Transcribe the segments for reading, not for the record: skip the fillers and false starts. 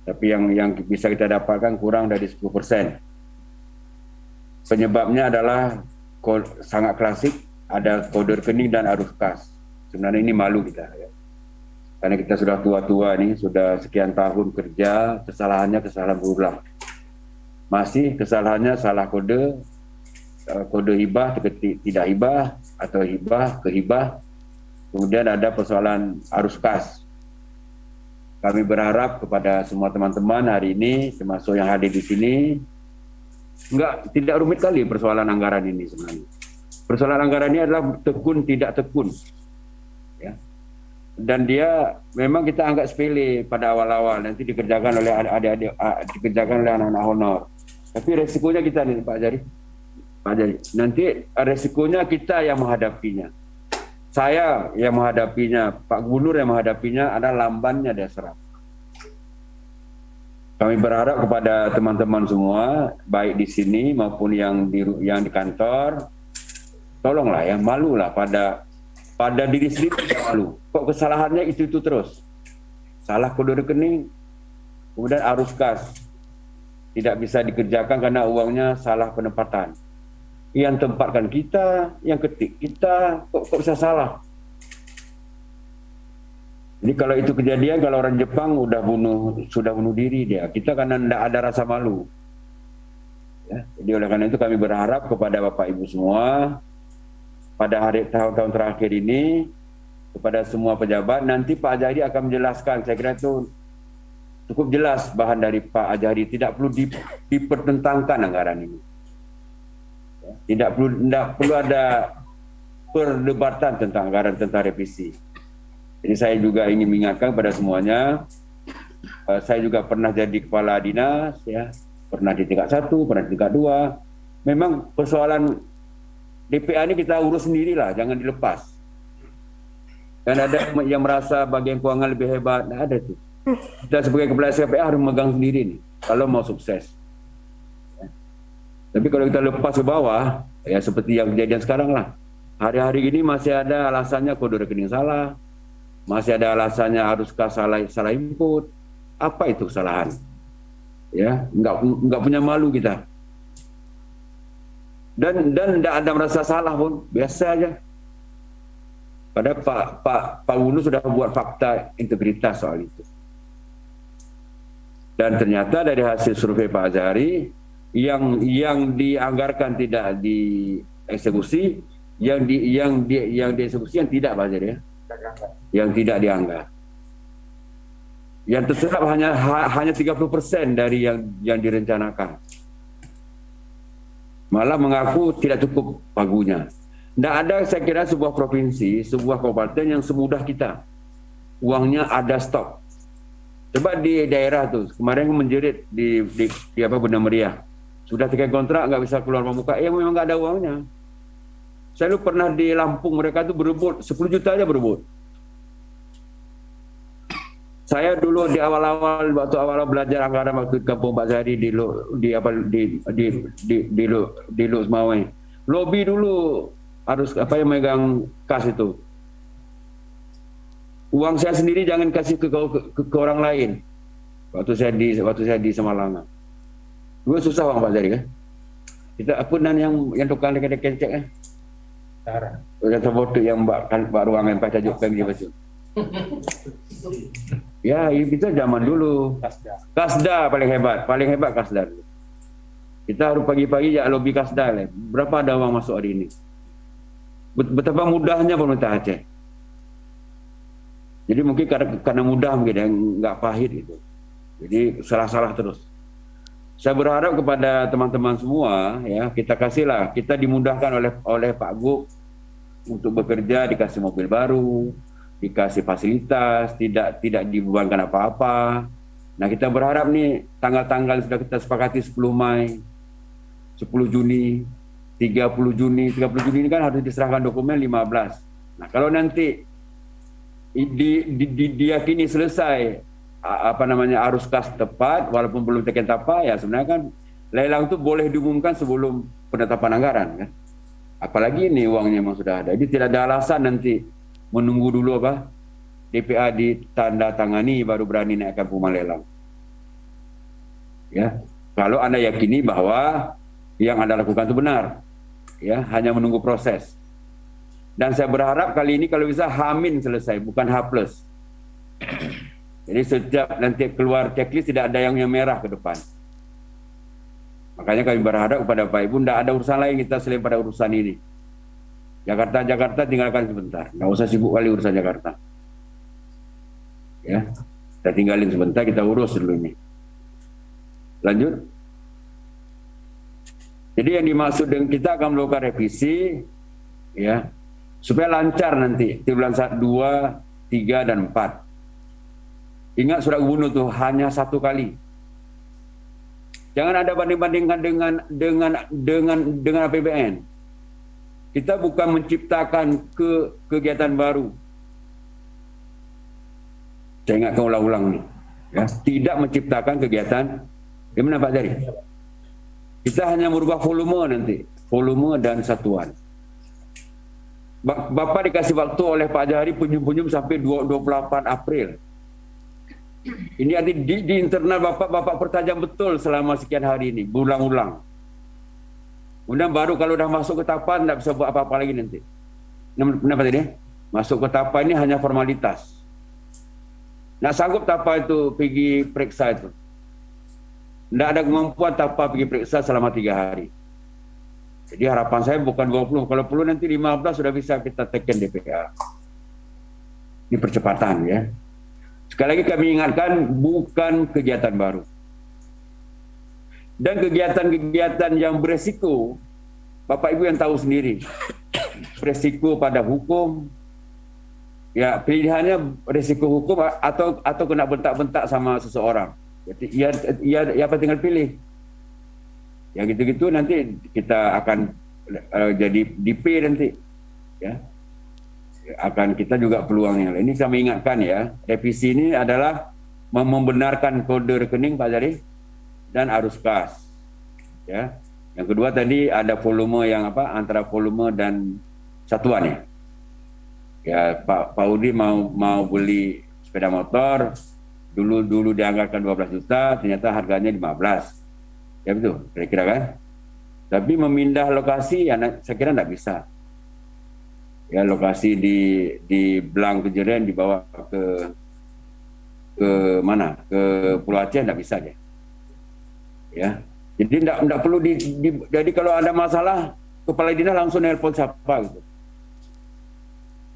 tapi yang bisa kita dapatkan kurang dari 10%. Penyebabnya adalah sangat klasik, ada kode rekening dan arus kas. Sebenarnya ini malu kita, ya. Karena kita sudah tua-tua nih, sudah sekian tahun kerja, kesalahannya kesalahan berulang. Masih kesalahannya salah kode, kode hibah terketik tidak hibah, atau hibah ke hibah. Kemudian ada persoalan arus kas. Kami berharap kepada semua teman-teman hari ini, termasuk yang hadir di sini, tidak rumit kali persoalan anggaran ini sebenarnya. Persoalan anggaran ini adalah tekun tidak tekun, ya. Dan dia memang kita anggap sepele pada awal-awal, nanti dikerjakan oleh adik-adik, dikerjakan oleh anak-anak honor. Tapi resikonya kita nih Pak Jari, nanti resikonya kita yang menghadapinya. Saya yang menghadapinya, Pak Gubernur yang menghadapinya, ada lambannya dia serap. Kami berharap kepada teman-teman semua, baik di sini maupun yang di kantor, tolonglah ya, malulah pada diri sendiri, malu. Kok kesalahannya itu terus? Salah kode rekening, kemudian arus kas tidak bisa dikerjakan karena uangnya salah penempatan. Yang tempatkan kita, yang ketik kita, kok bisa salah? Jadi kalau itu kejadian, kalau orang Jepang sudah bunuh diri dia. Kita karena tidak ada rasa malu. Ya, jadi oleh karena itu kami berharap kepada Bapak Ibu semua, pada hari tahun-tahun terakhir ini, kepada semua pejabat, nanti Pak Ajari akan menjelaskan. Saya kira itu cukup jelas bahan dari Pak Ajari, tidak perlu dipertentangkan anggaran ini. Tidak perlu ada perdebatan tentang anggaran, tentang revisi. Jadi saya juga ingin mengingatkan kepada semuanya, saya juga pernah jadi kepala dinas, ya, pernah di tingkat 1, pernah di tingkat 2. Memang persoalan DPA ini kita urus sendirilah, jangan dilepas. Dan ada yang merasa bagian keuangan lebih hebat, nah, ada tuh. Kita sebagai kepala SKPA harus memegang sendiri nih, kalau mau sukses. Tapi kalau kita lepas ke bawah, ya seperti yang kejadian sekarang lah. Hari-hari ini masih ada alasannya kode rekening salah, masih ada alasannya harus salah input. Apa itu kesalahan? Ya, nggak punya malu kita. Dan tidak ada merasa salah pun, biasa aja. Padahal Pak Gubernur sudah buat fakta integritas soal itu. Dan ternyata dari hasil survei Pak Azhari, yang dianggarkan tidak dieksekusi, yang dieksekusi yang tidak, Pak Azhari, ya. Yang tidak dianggar. Yang terserap hanya 30% dari yang direncanakan. Malah mengaku tidak cukup pagunya. Tidak ada, saya kira, sebuah provinsi, sebuah kabupaten yang semudah kita. Uangnya ada stok. Coba di daerah tuh, kemarin menjerit di Benda Meriah. Sudah 3 kontrak, nggak bisa keluar muka, memang nggak ada uangnya. Saya dulu pernah di Lampung, mereka tuh berebut, 10 juta aja berebut. Saya dulu di waktu awal belajar anggaran waktu di Kampung Pak Zahri di Luk Semawai. Lobby dulu harus yang megang kas itu. Uang saya sendiri jangan kasih ke orang lain. Waktu saya di Semalangan. Dulu susah Pak Zahri kan. Kita dan yang tukang dekat-dekat cek kan. Udah terbodoh yang mbak ruangan Pak Tajuk Pemdi Basu. Ya, itu zaman dulu. Kasda paling hebat Kasda. Kita harus pagi-pagi ya lobby Kasda. Berapa ada uang masuk hari ini? Betapa mudahnya pemerintah Aceh. Jadi mungkin karena mudah mungkin yang nggak pahit itu. Jadi salah-salah terus. Saya berharap kepada teman-teman semua, ya, kita kasihlah, kita dimudahkan oleh Pak Gub untuk bekerja, dikasih mobil baru, dikasih fasilitas, tidak dibebankan apa-apa. Nah, kita berharap nih tanggal-tanggal sudah kita sepakati 10 Mei, 10 Juni, 30 Juni ini kan harus diserahkan dokumen 15. Nah, kalau nanti diyakini selesai arus kas tepat walaupun belum teken tapa, ya sebenarnya kan lelang itu boleh diumumkan sebelum penetapan anggaran kan. Apalagi ini uangnya memang sudah ada. Jadi tidak ada alasan nanti menunggu dulu DPA ditandatangani baru berani naikkan pengumuman lelang. Ya, kalau Anda yakini bahwa yang Anda lakukan itu benar, ya, hanya menunggu proses. Dan saya berharap kali ini kalau bisa H- selesai, bukan H+. Jadi setiap nanti keluar checklist tidak ada yang merah ke depan. Makanya kami berharap kepada Pak Ibu, tidak ada urusan lain kita selain pada urusan ini. Jakarta tinggalkan sebentar, nggak usah sibuk kali urusan Jakarta. Ya, kita tinggalin sebentar, kita urus dulu ini. Lanjut. Jadi yang dimaksud dengan kita akan melakukan revisi, ya, supaya lancar nanti di bulan 2, 3, dan 4. Ingat surat gubernur tuh hanya 1 kali. Jangan ada banding-bandingkan dengan APBN. Kita bukan menciptakan kegiatan baru. Saya ingatkan ulang-ulang nih, ya, tidak menciptakan kegiatan. Gimana Pak Jari? Kita hanya merubah volume nanti, volume dan satuan. Bapak dikasih waktu oleh Pak Jari punyum-punyum sampai 28 April. Ini arti di internal Bapak pertajam betul selama sekian hari ini, berulang-ulang. Kemudian baru kalau udah masuk ke tahapan, tidak bisa buat apa-apa lagi nanti. Kenapa tadi? Masuk ke tahapan ini hanya formalitas. Nak sanggup tahapan itu pergi periksa itu. Tidak ada kemampuan tahapan pergi periksa selama 3 hari. Jadi harapan saya bukan 20, kalau perlu nanti 15 sudah bisa kita teken DPA. Ini percepatan ya. Sekali lagi kami ingatkan, bukan kegiatan baru. Dan kegiatan-kegiatan yang beresiko, Bapak Ibu yang tahu sendiri, beresiko pada hukum, ya pilihannya resiko hukum atau kena bentak-bentak sama seseorang. Jadi ia apa tinggal pilih. Yang gitu-gitu nanti kita akan jadi DP nanti, ya. Akan kita juga peluangnya. Ini kami ingatkan ya, revisi ini adalah membenarkan kode rekening Pak Jari dan arus kas. Ya. Yang kedua tadi ada volume yang apa antara volume dan satuan ya. Ya Pak Udi mau beli sepeda motor, dulu dianggarkan 12 juta, ternyata harganya 15. Ya betul, kira-kira kan? Tapi memindah lokasi ya saya kira tidak bisa. Ya lokasi di Blang Kejadian dibawa ke mana? Ke Pulau Aceh tidak bisa dia. Ya. Jadi tidak perlu jadi kalau ada masalah kepala dinas langsung nelpon siapa gitu.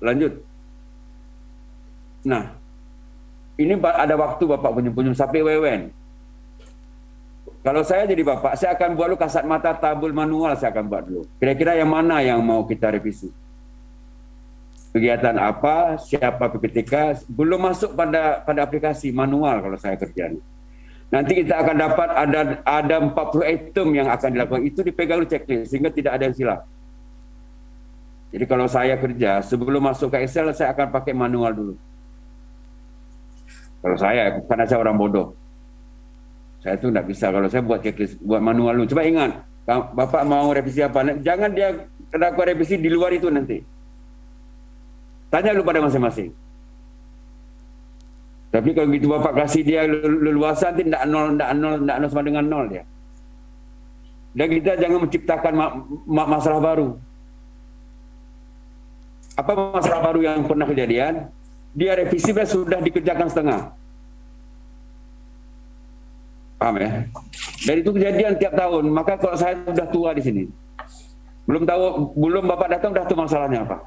Lanjut. Nah, ini ada waktu Bapak punyum-punyum sampai wewen. Kalau saya jadi Bapak, saya akan buat dulu kasat mata tabel manual saya akan buat dulu. Kira-kira yang mana yang mau kita revisi? Kegiatan apa, siapa PPTK, belum masuk pada aplikasi manual kalau saya kerjaan. Nanti kita akan dapat ada 40 item yang akan dilakukan. Itu dipegang di checklist sehingga tidak ada yang silap. Jadi kalau saya kerja, sebelum masuk ke Excel saya akan pakai manual dulu. Kalau saya, karena saya orang bodoh. Saya itu tidak bisa kalau saya buat checklist, buat manual dulu. Coba ingat, Bapak mau revisi apa? Jangan dia lakukan revisi di luar itu nanti. Tanya dulu pada masing-masing. Tapi kalau gitu Bapak kasih dia leluasa, nanti tidak nol sama dengan nol dia. Dan kita jangan menciptakan masalah baru. Apa masalah baru yang pernah kejadian? Dia revisi sudah dikerjakan setengah. Paham ya? Dan itu kejadian tiap tahun. Maka kalau saya sudah tua di sini, belum Bapak datang sudah tahu masalahnya apa.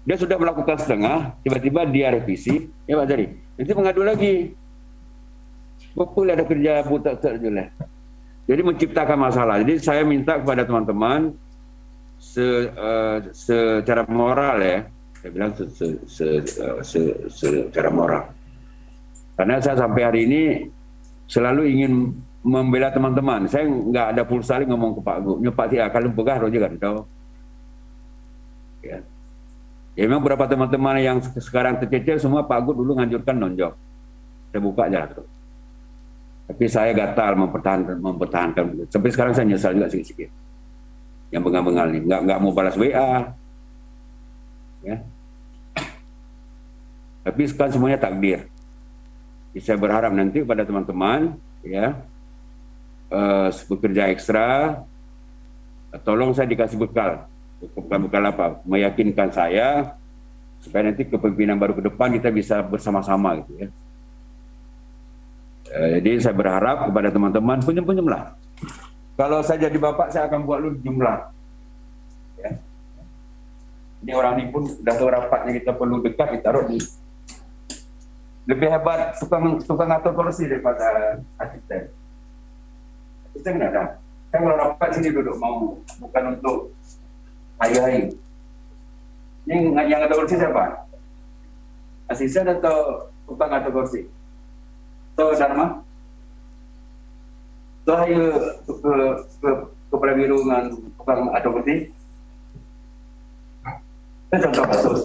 Dia sudah melakukan setengah, tiba-tiba dia revisi, ya Pak Jari. Nanti mengadu lagi. Betul ada kerja buta terjulah. Jadi menciptakan masalah. Jadi saya minta kepada teman-teman secara moral ya, saya bilang secara moral. Karena saya sampai hari ini selalu ingin membela teman-teman. Saya nggak ada pulsa lagi ngomong ke Pak Gu. Nyepak dia kalau pegah roja kan tahu. Ya. Ya memang beberapa teman-teman yang sekarang tercecer semua Pak Gu dulu nganjurkan nonjok. Saya buka aja tuh. Tapi saya gatal mempertahankan. Sampai sekarang saya nyesal juga sedikit-sedikit. Yang bengal-bengal ini nggak mau balas WA. Ya. Tapi sekarang semuanya takdir. Saya berharap nanti kepada teman-teman ya, bekerja ekstra, tolong saya dikasih bekal. Bekal apa? Meyakinkan saya supaya nanti kepemimpinan baru ke depan kita bisa bersama-sama gitu ya. Jadi saya berharap kepada teman-teman pinjam-pinjamlah. Kalau saya jadi bapak, saya akan buat lu jumlah. Ya. Ini orang ini pun dah tahu rapatnya, kita perlu dekat, kita taruh di. Lebih hebat tukang atur kursi daripada asisten. Asisten enggak ada. Kan kalau rapat sini duduk mau, bukan untuk hai-hai. Ini yang atur kursi siapa? Asisten atau tukang atur kursi? Atau Dharma? Atau ayo ke kepala biru dengan tukang atur kursi? Itu contoh kasus.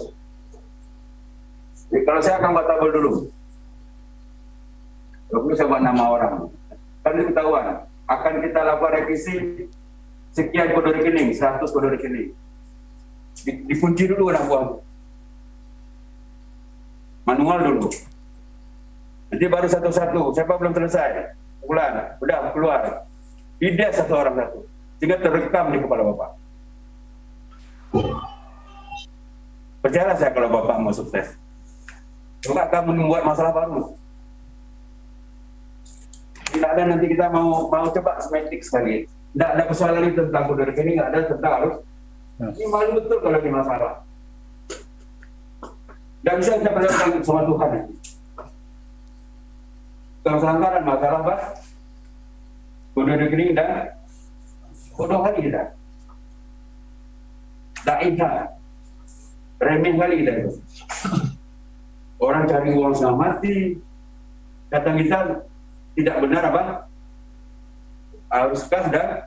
Jadi, kalau saya akan buat tabel dulu. Lalu saya buat nama orang. Kan ketahuan, akan kita lakukan revisi sekian kode rekening, 100 kode rekening. Dikunci dulu anak buah. Manual dulu. Nanti baru satu-satu. Siapa belum selesai? Bulan, udah keluar. Tidak satu orang satu. Sehingga terekam di kepala Bapak. Percayalah saya kalau Bapak mau sukses. Bapak akan membuat masalah baru. Tidak ada nanti kita mau coba semantik sekali. Tidak ada persoalan itu tentang kode rekening, tidak ada tentang harus. Ini malu betul kalau ada masalah. Tidak bisa kita percaya sama Tuhan. Kelangkaran masalah apa? Kode rekening dan bodoh kali kita. Tak indah. Remeh kali kita itu. Orang cari uang setengah mati, kata kita tidak benar apa? Harus kas dan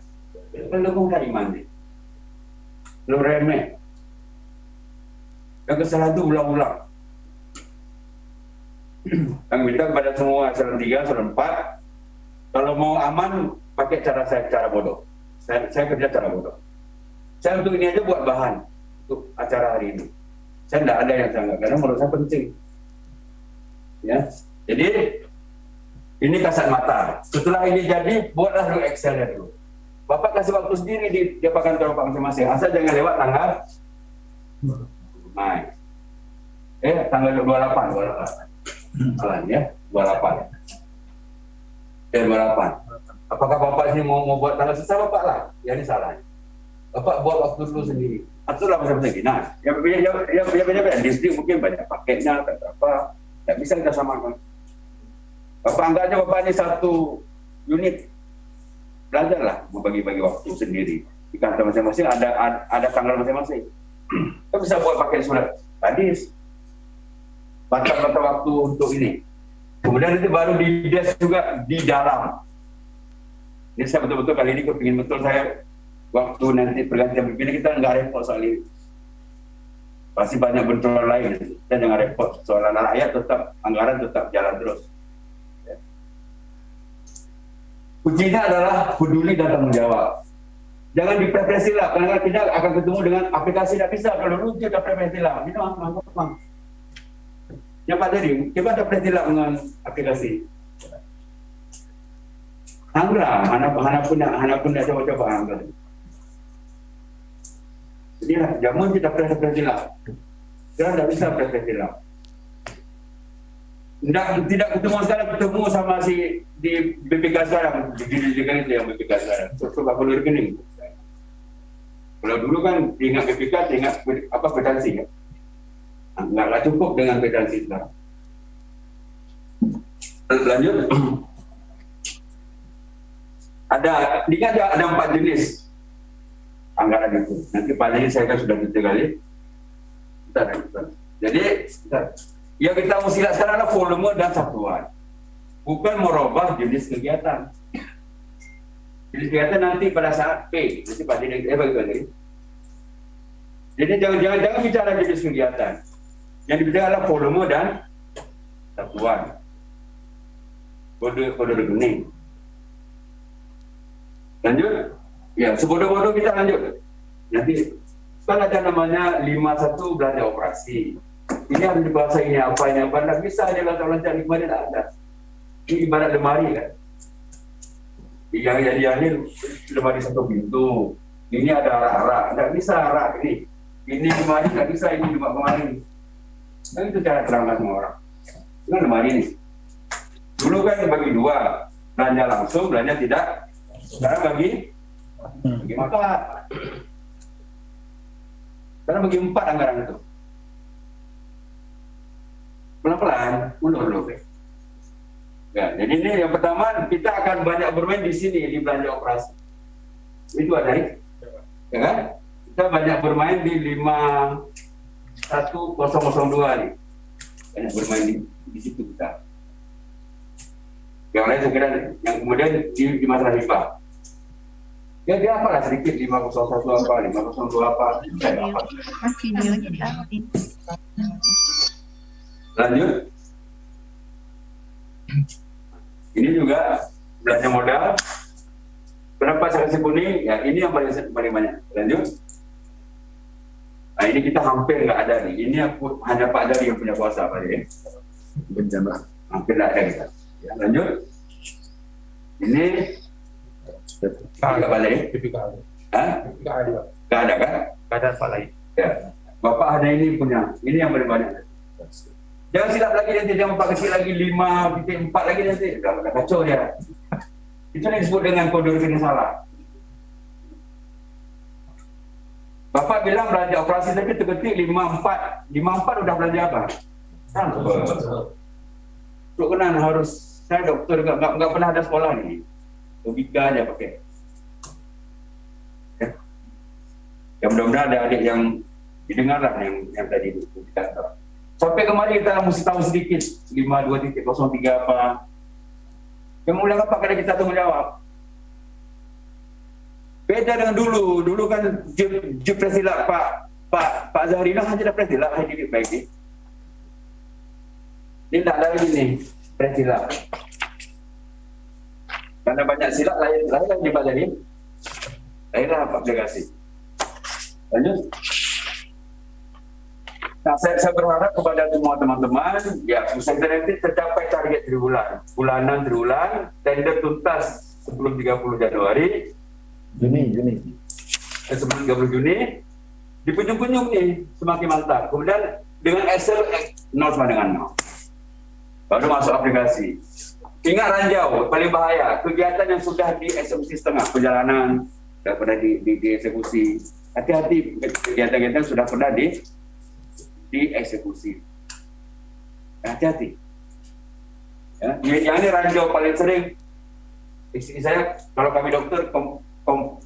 belum iman. Belum remeh. Yang kesalahan itu ulang-ulang. Yang minta kepada semua eselon 3, eselon 4, kalau mau aman pakai cara bodoh. Saya kerja cara bodoh. Saya untuk ini aja buat bahan untuk acara hari ini. Saya tidak ada yang sangat, karena menurut saya penting. Ya, jadi ini kasat mata. Setelah ini jadi, buatlah dulu Excel-nya dulu. Bapak kasih waktu sendiri dia pakai Bapak masing-masing. Asal jangan lewat tanggal. Nah, tanggal 28. Salah ya, 28. 28. Apakah Bapak ini mau buat tanggal sisa Bapak lah? Ya ini salah. Bapak buat waktu dulu sendiri. Aturlah masing-masing. Nah, yang beda-beda. Distrik mungkin banyak paketnya, berapa. Tidak bisa kita samakan. Bapak anggap aja Bapak ini satu unit. Belajarlah membagi-bagi waktu sendiri. Di kantor masing-masing ada tanggal masing-masing. Kita bisa buat pakai surat hadis. Batas waktu untuk ini. Kemudian nanti baru di desk juga di dalam. Ini saya betul-betul kali ini kepingin betul saya waktu nanti pergantian pimpinan kita nggak repot soal ini. Pasti banyak benturan lain. Kita jangan repot. Soal rakyat tetap, anggaran tetap jalan terus. Ya. Kuncinya adalah peduli dan tanggung jawab. Jangan diprepresi lah, karena kita akan ketemu dengan aplikasi tidak bisa. Kalau dulu kita prepresi lah. Ini memang. Ya Pak tadi, kita ada prepresi lah dengan aplikasi. Anggra, anak pun tidak coba-coba anggra. Jadi jamun kita prepresi lah. Sekarang tidak bisa prepresi lah. Tidak ketemu sekarang, ketemu sama si di BPK sekarang, di itu yang BPK sekarang. Coba kalau rekening. Kalau dulu kan diingat BPK, diingat apa kwitansi ya. Nggak cukup dengan kwitansi sekarang. Lanjut. Ada 4 jenis anggaran itu. Nanti Pak Jadi saya kan sudah detail kali. Bentar. Jadi, yang kita mesti lihat sekarang adalah volume dan satuan. Bukan merubah jenis kegiatan. Jenis kegiatan nanti pada saat P, nanti Pak Jadi bagi. Jadi jangan bicara jenis kegiatan. Yang dibicara adalah volume dan satuan. Kode rekening. Lanjut. Ya, sebodoh-bodoh kita lanjut. Nanti kan ada namanya 51 belanja operasi. ini harus dikuasai ini apa, nggak bisa dia loncat-loncat di mana tidak ada. Ini ibarat lemari kan. Yang ini lemari satu pintu, ini ada arah-arah, nggak bisa arah ini. Ini lemari nggak bisa, ini cuma kemarin. Nah itu cara terangkan semua orang. Ini lemari ini. Dulu kan bagi dua, belanja langsung, belanja tidak. Sekarang bagi empat. Sekarang bagi 4 anggaran itu. Pelan-pelan, mundur dulu. Ya, jadi ini yang pertama kita akan banyak bermain di sini di belanja operasi. Itu ada, ya kan? Kita banyak bermain di 51002 nih. Banyak bermain di situ kita. Yang lain saya kira yang kemudian di masalah riba. Ya dia apalah sedikit 501 apa, 502 apa. Lanjut. Ini juga belanja modal. Kenapa saya kasih kuning? Ya ini yang paling banyak. Lanjut. Nah ini kita hampir nggak ada nih. Ini hanya Pak Dari yang punya kuasa Pak ya. Bencana. Hampir nggak ada kita. Ya, lanjut. Ini nggak balik. Hah? Nggak ada kan? Nggak ada Pak lain. Ya. Bapak ada ini punya. Ini yang paling banyak. Jangan silap lagi nanti, jangan Pak kecil lagi 5.4 lagi nanti. Udah kacau dia. Itu yang disebut dengan kode rekening salah. Bapak bilang belanja operasi tapi terketik 54. 54 udah belanja apa? Transfer. Kenan harus, saya dokter juga nggak pernah ada sekolah nih. Logika aja pakai. Ya. Ya mudah-mudahan ada adik yang didengar lah yang tadi kita. Sampai kemarin kita mesti tahu sedikit 52.03 apa. Yang mulai apa kadang kita tanggung jawab. Beda dengan dulu kan Presila Pak Zahrina hanya ada Presila hari baik ini. Ini tidak ada lagi nih Presila. Karena banyak silat lain di Pak Zahrina. Lainlah Pak Delegasi. Lanjut. Nah, saya berharap kepada semua teman-teman, ya, usaha nanti tercapai target triwulan, triwulan, tender tuntas sebelum 30 Januari, sebelum 30 Juni, di penjung-penjung nih semakin mantap. Kemudian dengan Excel 0 sama dengan 0, baru masuk aplikasi. Ingat ranjau, paling bahaya, kegiatan yang sudah dieksekusi setengah perjalanan, sudah pernah dieksekusi. Hati-hati, kegiatan-kegiatan sudah pernah dieksekusi. Hati-hati. Ya, yang ini ranjau paling sering. Istri saya, kalau kami dokter,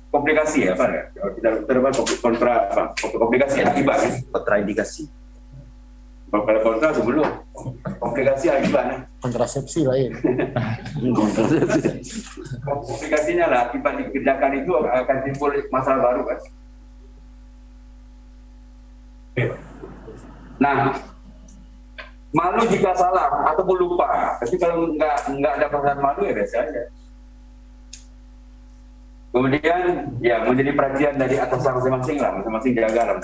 komplikasi ya, Pak ya? Kalau kita dokter, komplikasi akibat ya? Kontraindikasi. Kalau kontra sebelum, komplikasi akibat. Kontrasepsi lain. Komplikasinya lah, akibat dikerjakan itu akan timbul masalah baru kan. Nah, malu jika salah ataupun lupa. Tapi kalau nggak ada perasaan malu ya biasa aja. Kemudian ya menjadi perhatian dari atasan masing-masing lah, masing-masing jaga lah.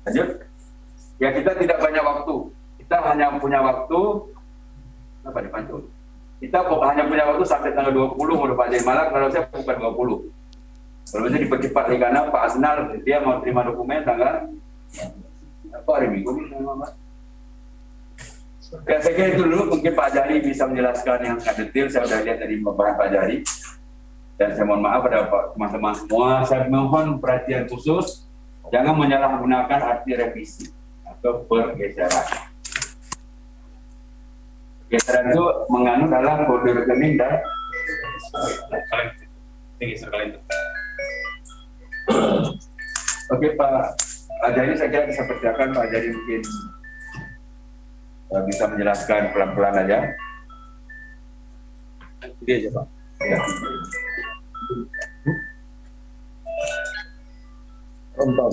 Lanjut. Ya kita tidak banyak waktu. Kita hanya punya waktu apa dipantul? Kita hanya punya waktu sampai tanggal 20 menurut Pak Jai Malak. Kalau saya bukan 20. Kalau bisa dipercepat lagi karena Pak Asnal dia mau terima dokumen tanggal apa hari Minggu ini Pak? Ya, saya kira itu dulu, mungkin Pak Jari bisa menjelaskan yang detail. Saya sudah lihat dari beberapa Pak Jari. Dan saya mohon maaf pada teman-teman semua, saya mohon perhatian khusus, jangan menyalahgunakan arti revisi atau pergeseran. Pergeseran itu menganut dalam kode rekening dan Oke Pak Jari, saya kira bisa persilakan Pak Jari mungkin bisa menjelaskan pelan-pelan aja. Itu aja Pak. Ya. Terima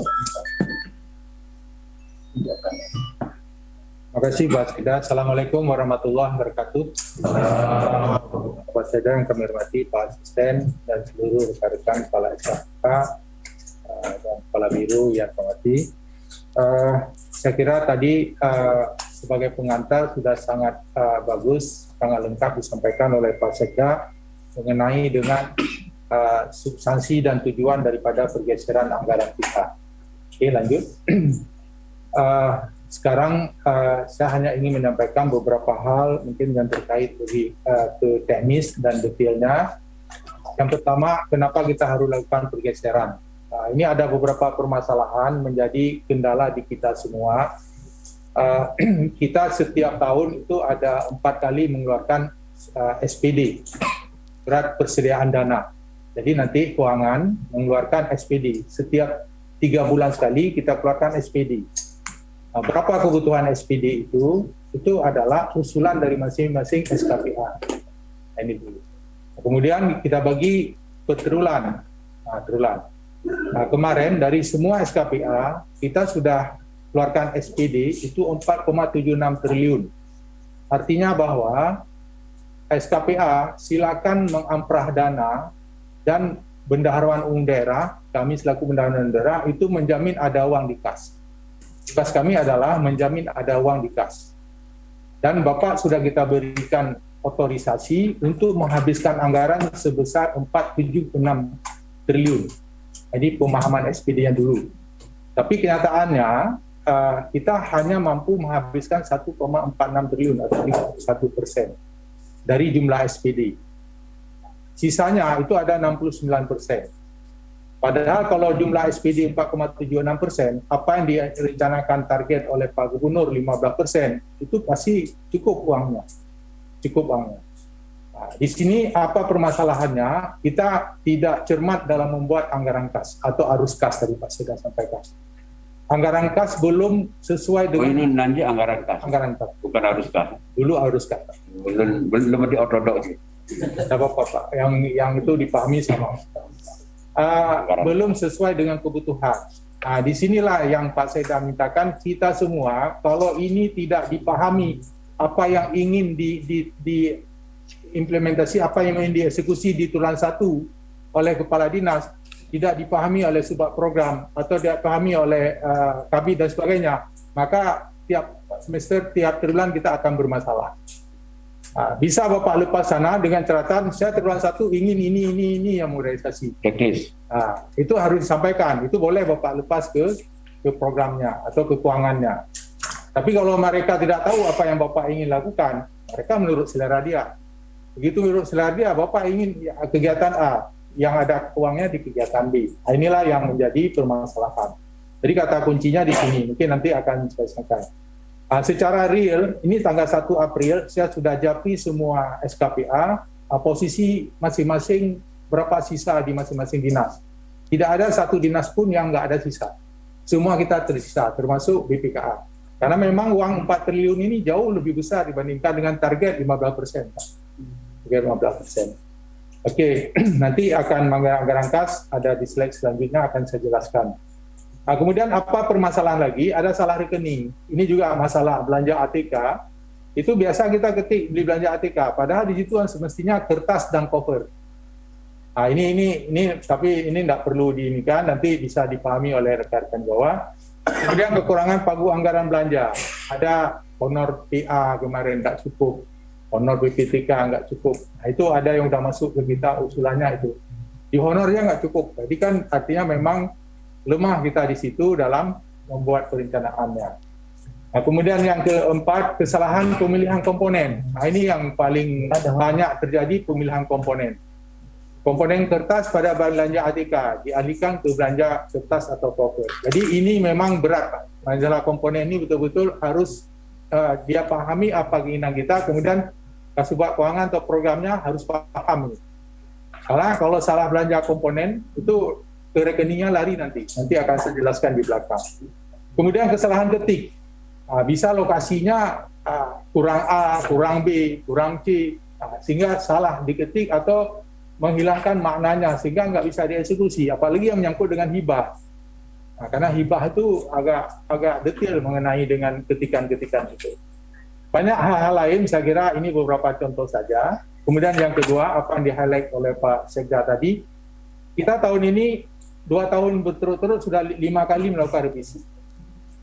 kasih Pak Sekda. Assalamualaikum warahmatullahi wabarakatuh. Bapak Sekda yang kami hormati, Pak Asisten dan seluruh rekan-rekan kepala SKK dan kepala biru yang kami hormati. saya kira tadi sebagai pengantar sudah sangat bagus, sangat lengkap disampaikan oleh Pak Sekda mengenai dengan substansi dan tujuan daripada pergeseran anggaran kita. Oke, lanjut. Sekarang saya hanya ingin menyampaikan beberapa hal mungkin yang terkait lebih ke teknis dan detailnya. Yang pertama, kenapa kita harus lakukan pergeseran? Ini ada beberapa permasalahan menjadi kendala di kita semua. Kita setiap tahun itu ada 4 kali mengeluarkan SPD, surat persediaan dana. Jadi nanti keuangan mengeluarkan SPD. Setiap 3 bulan sekali kita keluarkan SPD. Berapa kebutuhan SPD itu? Itu adalah usulan dari masing-masing SKPA. Ini dulu. Kemudian kita bagi per triwulan. Kemarin dari semua SKPA kita sudah keluarkan SPD itu 4,76 triliun. Artinya bahwa SKPA silakan mengamprah dana dan Bendaharawan Umum Daerah, kami selaku Bendaharawan Daerah itu menjamin ada uang di kas. Tugas kami adalah menjamin ada uang di kas. Dan Bapak sudah kita berikan otorisasi untuk menghabiskan anggaran sebesar 476 triliun. Jadi pemahaman SPD yang dulu. Tapi kenyataannya kita hanya mampu menghabiskan 1,46 triliun atau 1% dari jumlah SPD. Sisanya itu ada 69%. Padahal kalau jumlah SPD 4,76%, apa yang direncanakan target oleh Pak Gubernur 15%, itu pasti cukup uangnya. Nah, di sini apa permasalahannya? Kita tidak cermat dalam membuat anggaran kas atau arus kas tadi Pak Sekda sampaikan. Anggaran kas belum sesuai dengan. Ini nanti anggaran kas. Anggaran kas. Bukan arus kas. Dulu arus kas. Belum diortodok sih. Tidak apa-apa Pak. Yang itu dipahami sama. Belum sesuai dengan kebutuhan. Di sinilah yang Pak Sekda mintakan kita semua, kalau ini tidak dipahami apa yang ingin diimplementasi, apa yang ingin dieksekusi di triwulan 1 oleh Kepala Dinas, tidak dipahami oleh subak program atau tidak dipahami oleh Kabid dan sebagainya, maka tiap semester, tiap triwulan kita akan bermasalah. Bisa Bapak lepas sana dengan catatan saya triwulan 1 ingin ini yang mau realisasi. Teknis. Itu harus disampaikan. Itu boleh Bapak lepas ke programnya atau ke keuangannya. Tapi kalau mereka tidak tahu apa yang Bapak ingin lakukan, mereka menurut selera dia. Begitu menurut selera dia, Bapak ingin kegiatan A, yang ada uangnya di kegiatan B. Inilah yang menjadi permasalahan. Jadi kata kuncinya di sini. Mungkin nanti akan saya sampaikan. Secara real, ini tanggal 1 April, saya sudah japri semua SKPA, posisi masing-masing berapa sisa di masing-masing dinas. Tidak ada satu dinas pun yang nggak ada sisa. Semua kita tersisa, termasuk BPKA. Karena memang uang 4 triliun ini jauh lebih besar dibandingkan dengan target 15%. Target 15%. Oke, nanti akan anggaran kas, ada di slide selanjutnya akan saya jelaskan. Kemudian apa permasalahan lagi? Ada salah rekening. Ini juga masalah belanja ATK. Itu biasa kita ketik beli belanja ATK. Padahal di situ semestinya kertas dan cover. Ini tapi ini tidak perlu diinikan. Nanti bisa dipahami oleh rekan-rekan bawah. Kemudian kekurangan pagu anggaran belanja. Ada honor PA kemarin tidak cukup. Honor BPTK nggak cukup. Itu ada yang sudah masuk ke kita usulannya itu. Di honornya nggak cukup. Jadi kan artinya memang lemah kita di situ dalam membuat perencanaannya. Kemudian yang keempat, kesalahan pemilihan komponen. Ini yang paling banyak terjadi, pemilihan komponen. Komponen kertas pada belanja ATK dialihkan ke belanja kertas atau cover. Jadi ini memang berat. Masalah komponen ini betul-betul harus dia pahami apa keinginan kita, kemudian Kasubag Keuangan atau programnya harus paham. Karena kalau salah belanja komponen itu ke rekeningnya lari nanti akan saya jelaskan di belakang. Kemudian kesalahan ketik, bisa lokasinya kurang A, kurang B, kurang C, sehingga salah diketik atau menghilangkan maknanya sehingga nggak bisa dieksekusi, apalagi yang menyangkut dengan hibah. Karena hibah itu agak detail mengenai dengan ketikan-ketikan itu. Banyak hal-hal lain, saya kira ini beberapa contoh saja. Kemudian yang kedua, apa yang di-highlight oleh Pak Sekda tadi, kita tahun ini 2 tahun berturut-turut sudah 5 kali melakukan revisi.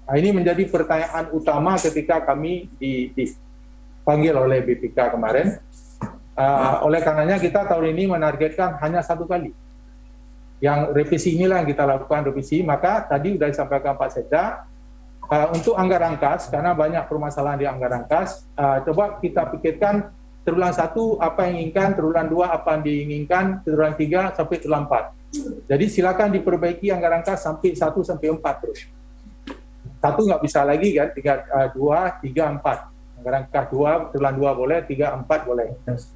Nah, ini menjadi pertanyaan utama ketika kami dipanggil oleh BPK kemarin. Oleh karenanya kita tahun ini menargetkan hanya 1 kali. Yang revisi inilah yang kita lakukan revisi. Maka tadi sudah disampaikan Pak Sekda, untuk anggaran kas, karena banyak permasalahan di anggaran kas, coba kita pikirkan triwulan 1 apa yang diinginkan, triwulan 2 apa yang diinginkan, triwulan 3 sampai triwulan 4. Jadi silakan diperbaiki anggaran kas sampai 1 sampai 4 terus. 1 nggak bisa lagi kan, 2, 3, 4. Anggaran kas 2, triwulan 2 boleh, 3, 4 boleh.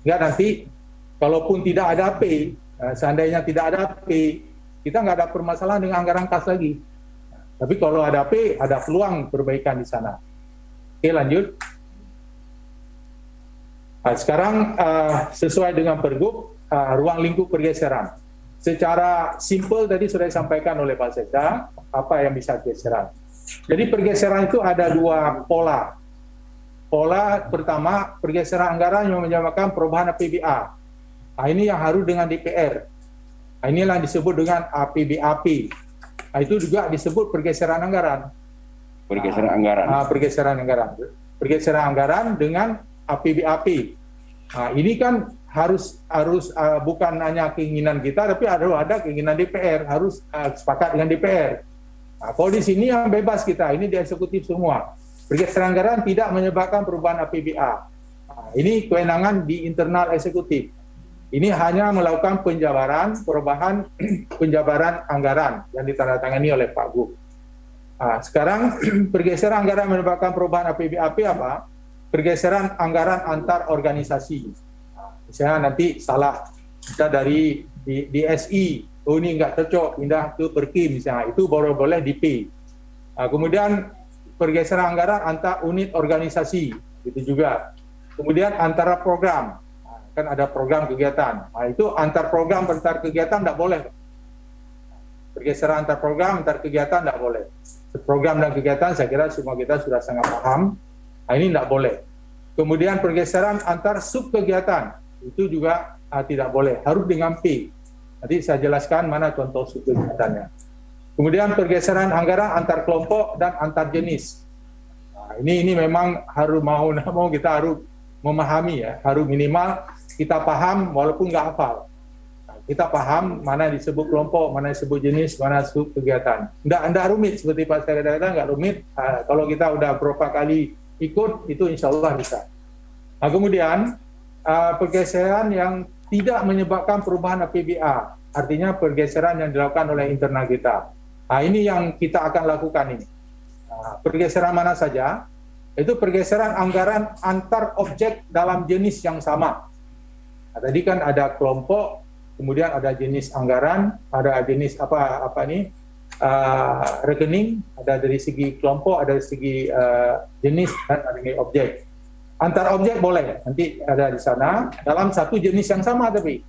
Enggak, nanti kalaupun tidak ada P, seandainya tidak ada P, kita nggak ada permasalahan dengan anggaran kas lagi. Tapi kalau ada P, ada peluang perbaikan di sana. Oke, lanjut. Nah, sekarang sesuai dengan Pergub, ruang lingkup pergeseran. Secara simpel tadi sudah disampaikan oleh Pak Sekda, apa yang bisa geseran. Jadi pergeseran itu ada 2 pola. Pola pertama, pergeseran anggaran yang menyebabkan perubahan APBA. Nah, ini yang harus dengan DPR. Nah, inilah yang disebut dengan APBAP. Nah, itu juga disebut pergeseran anggaran. Pergeseran anggaran. Pergeseran anggaran. Pergeseran anggaran dengan APBAP. Nah, ini kan harus bukan hanya keinginan kita, tapi ada keinginan DPR, harus sepakat dengan DPR. Nah, kalau di sini yang bebas kita, ini di eksekutif semua. Pergeseran anggaran tidak menyebabkan perubahan APBA. Nah, ini kewenangan di internal eksekutif. Ini hanya melakukan perubahan penjabaran anggaran yang ditandatangani oleh Pak Gub. Nah, sekarang pergeseran anggaran menyebabkan perubahan APBAP apa? Pergeseran anggaran antar organisasi. Nah, misalnya nanti salah, kita dari di SI, oh ini nggak cocok, pindah ke Perkim misalnya, itu baru boleh di P. Nah, kemudian pergeseran anggaran antar unit organisasi, itu juga. Kemudian antara program. Kan ada program kegiatan. Nah, itu antar program, antar kegiatan tidak boleh. Pergeseran antar program, antar kegiatan tidak boleh. Program dan kegiatan saya kira semua kita sudah sangat paham. Nah, ini tidak boleh. Kemudian pergeseran antar sub kegiatan, itu juga tidak boleh. Harus dengan P. Nanti saya jelaskan mana contoh sub kegiatannya. Kemudian pergeseran anggaran antar kelompok dan antar jenis. Nah, ini memang harus mau kita harus memahami ya, harus minimal kita paham walaupun nggak hafal. Nah, kita paham mana disebut kelompok, mana disebut jenis, mana disebut kegiatan. Nggak rumit seperti Pak Sekda kata, nggak rumit. Kalau kita udah berapa kali ikut, itu insya Allah bisa. Nah, kemudian pergeseran yang tidak menyebabkan perubahan APBA, artinya pergeseran yang dilakukan oleh internal kita. Nah, ini yang kita akan lakukan ini. Nah, pergeseran mana saja? Itu pergeseran anggaran antar objek dalam jenis yang sama. Nah, tadi kan ada kelompok, kemudian ada jenis anggaran, ada jenis rekening, ada dari segi kelompok, ada dari segi jenis, dan ada dari objek. Antar objek boleh, nanti ada di sana, dalam satu jenis yang sama tapi.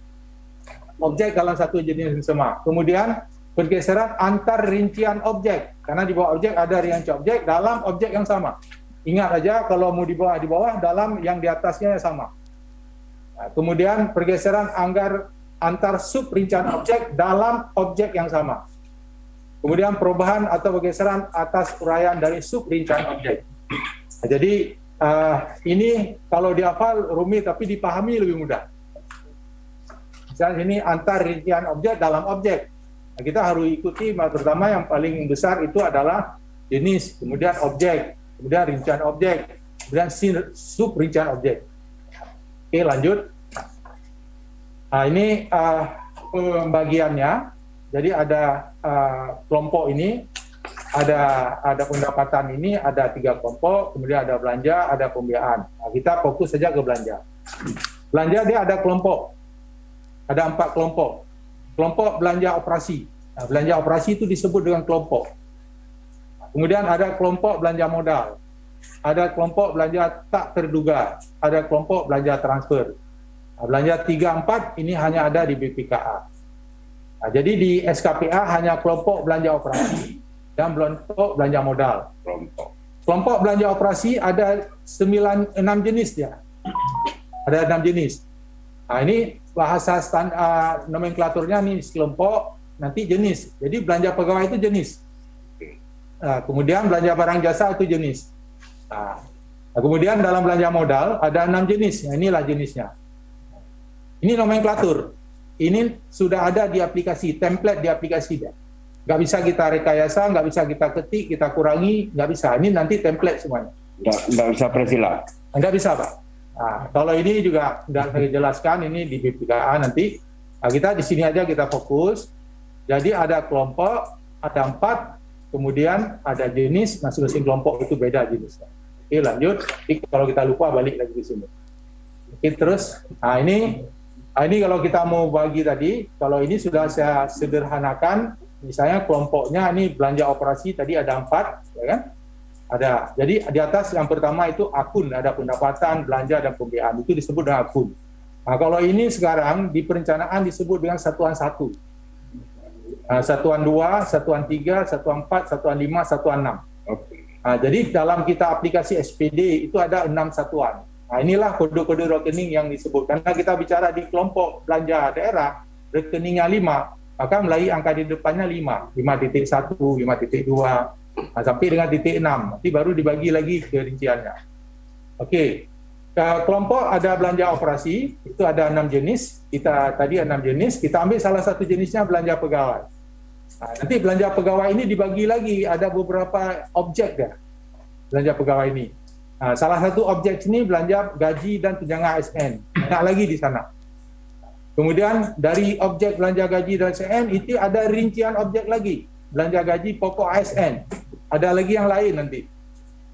Objek dalam satu jenis yang sama. Kemudian pergeseran antar rincian objek, karena di bawah objek ada rincian objek dalam objek yang sama. Ingat aja kalau mau di bawah dalam yang di atasnya sama. Nah, kemudian pergeseran antar sub rincian objek dalam objek yang sama. Kemudian perubahan atau pergeseran atas uraian dari sub rincian objek. Nah, jadi ini kalau dihafal rumit tapi dipahami lebih mudah. Misalnya ini antar rincian objek dalam objek. Nah, kita harus ikuti pertama yang paling besar itu adalah jenis, kemudian objek, kemudian rincian objek, kemudian sub rincian objek. Oke, lanjut. Nah, ini pembagiannya. Jadi ada kelompok ini, ada pendapatan ini, ada 3 kelompok, kemudian ada belanja, ada pembiayaan. Nah, kita fokus saja ke belanja. Belanja dia ada kelompok, ada 4 kelompok. Kelompok belanja operasi. Nah, belanja operasi itu disebut dengan kelompok. Kemudian ada kelompok belanja modal, ada kelompok belanja tak terduga, ada kelompok belanja transfer. Nah, belanja 3-4 ini hanya ada di BPKA. Nah, jadi di SKPA hanya kelompok belanja operasi dan kelompok belanja modal. Kelompok belanja operasi ada 6 jenis ya. Ada 6 jenis. Nah, ini bahasa nomenklaturnya nih kelompok, nanti jenis. Jadi belanja pegawai itu jenis. Kemudian belanja barang jasa itu jenis. Kemudian dalam belanja modal ada 6 jenis. Inilah jenisnya. Ini nomenklatur. Ini sudah ada di aplikasi, template di aplikasi dia. Nggak bisa kita rekayasa, nggak bisa kita ketik, kita kurangi, nggak bisa. Ini nanti template semuanya. Nggak bisa presila. Nggak bisa, Pak. Kalau ini juga nggak saya jelaskan, ini di BPKA nanti. Kita di sini aja kita fokus. Jadi ada kelompok, ada 4, kemudian ada jenis, masing-masing kelompok itu beda jenisnya. Oke, lanjut. Kalau kita lupa balik lagi di sini. Oke, terus. Ini kalau kita mau bagi tadi, kalau ini sudah saya sederhanakan, misalnya kelompoknya ini belanja operasi tadi ada 4, ya kan? Ada. Jadi di atas yang pertama itu akun, ada pendapatan, belanja dan pembiayaan, itu disebut dengan akun. Kalau ini sekarang di perencanaan disebut dengan satuan 1. Satuan 2, satuan 3, satuan 4, satuan 5, satuan 6. Jadi dalam kita aplikasi SPD itu ada 6 satuan. Inilah kode-kode rekening yang disebut. Karena kita bicara di kelompok belanja daerah, rekeningnya 5, maka mulai angka di depannya 5, 5.1, 5.2, sampai dengan titik 6. Nanti baru dibagi lagi ke rinciannya. Oke, kelompok ada belanja operasi, itu ada 6 jenis. Kita tadi 6 jenis, kita ambil salah satu jenisnya belanja pegawai. Nanti belanja pegawai ini dibagi lagi, ada beberapa objek ya, belanja pegawai ini. Salah satu objek ini belanja gaji dan tunjangan ASN, banyak lagi di sana. Kemudian dari objek belanja gaji dan ASN itu ada rincian objek lagi, belanja gaji pokok ASN, ada lagi yang lain nanti.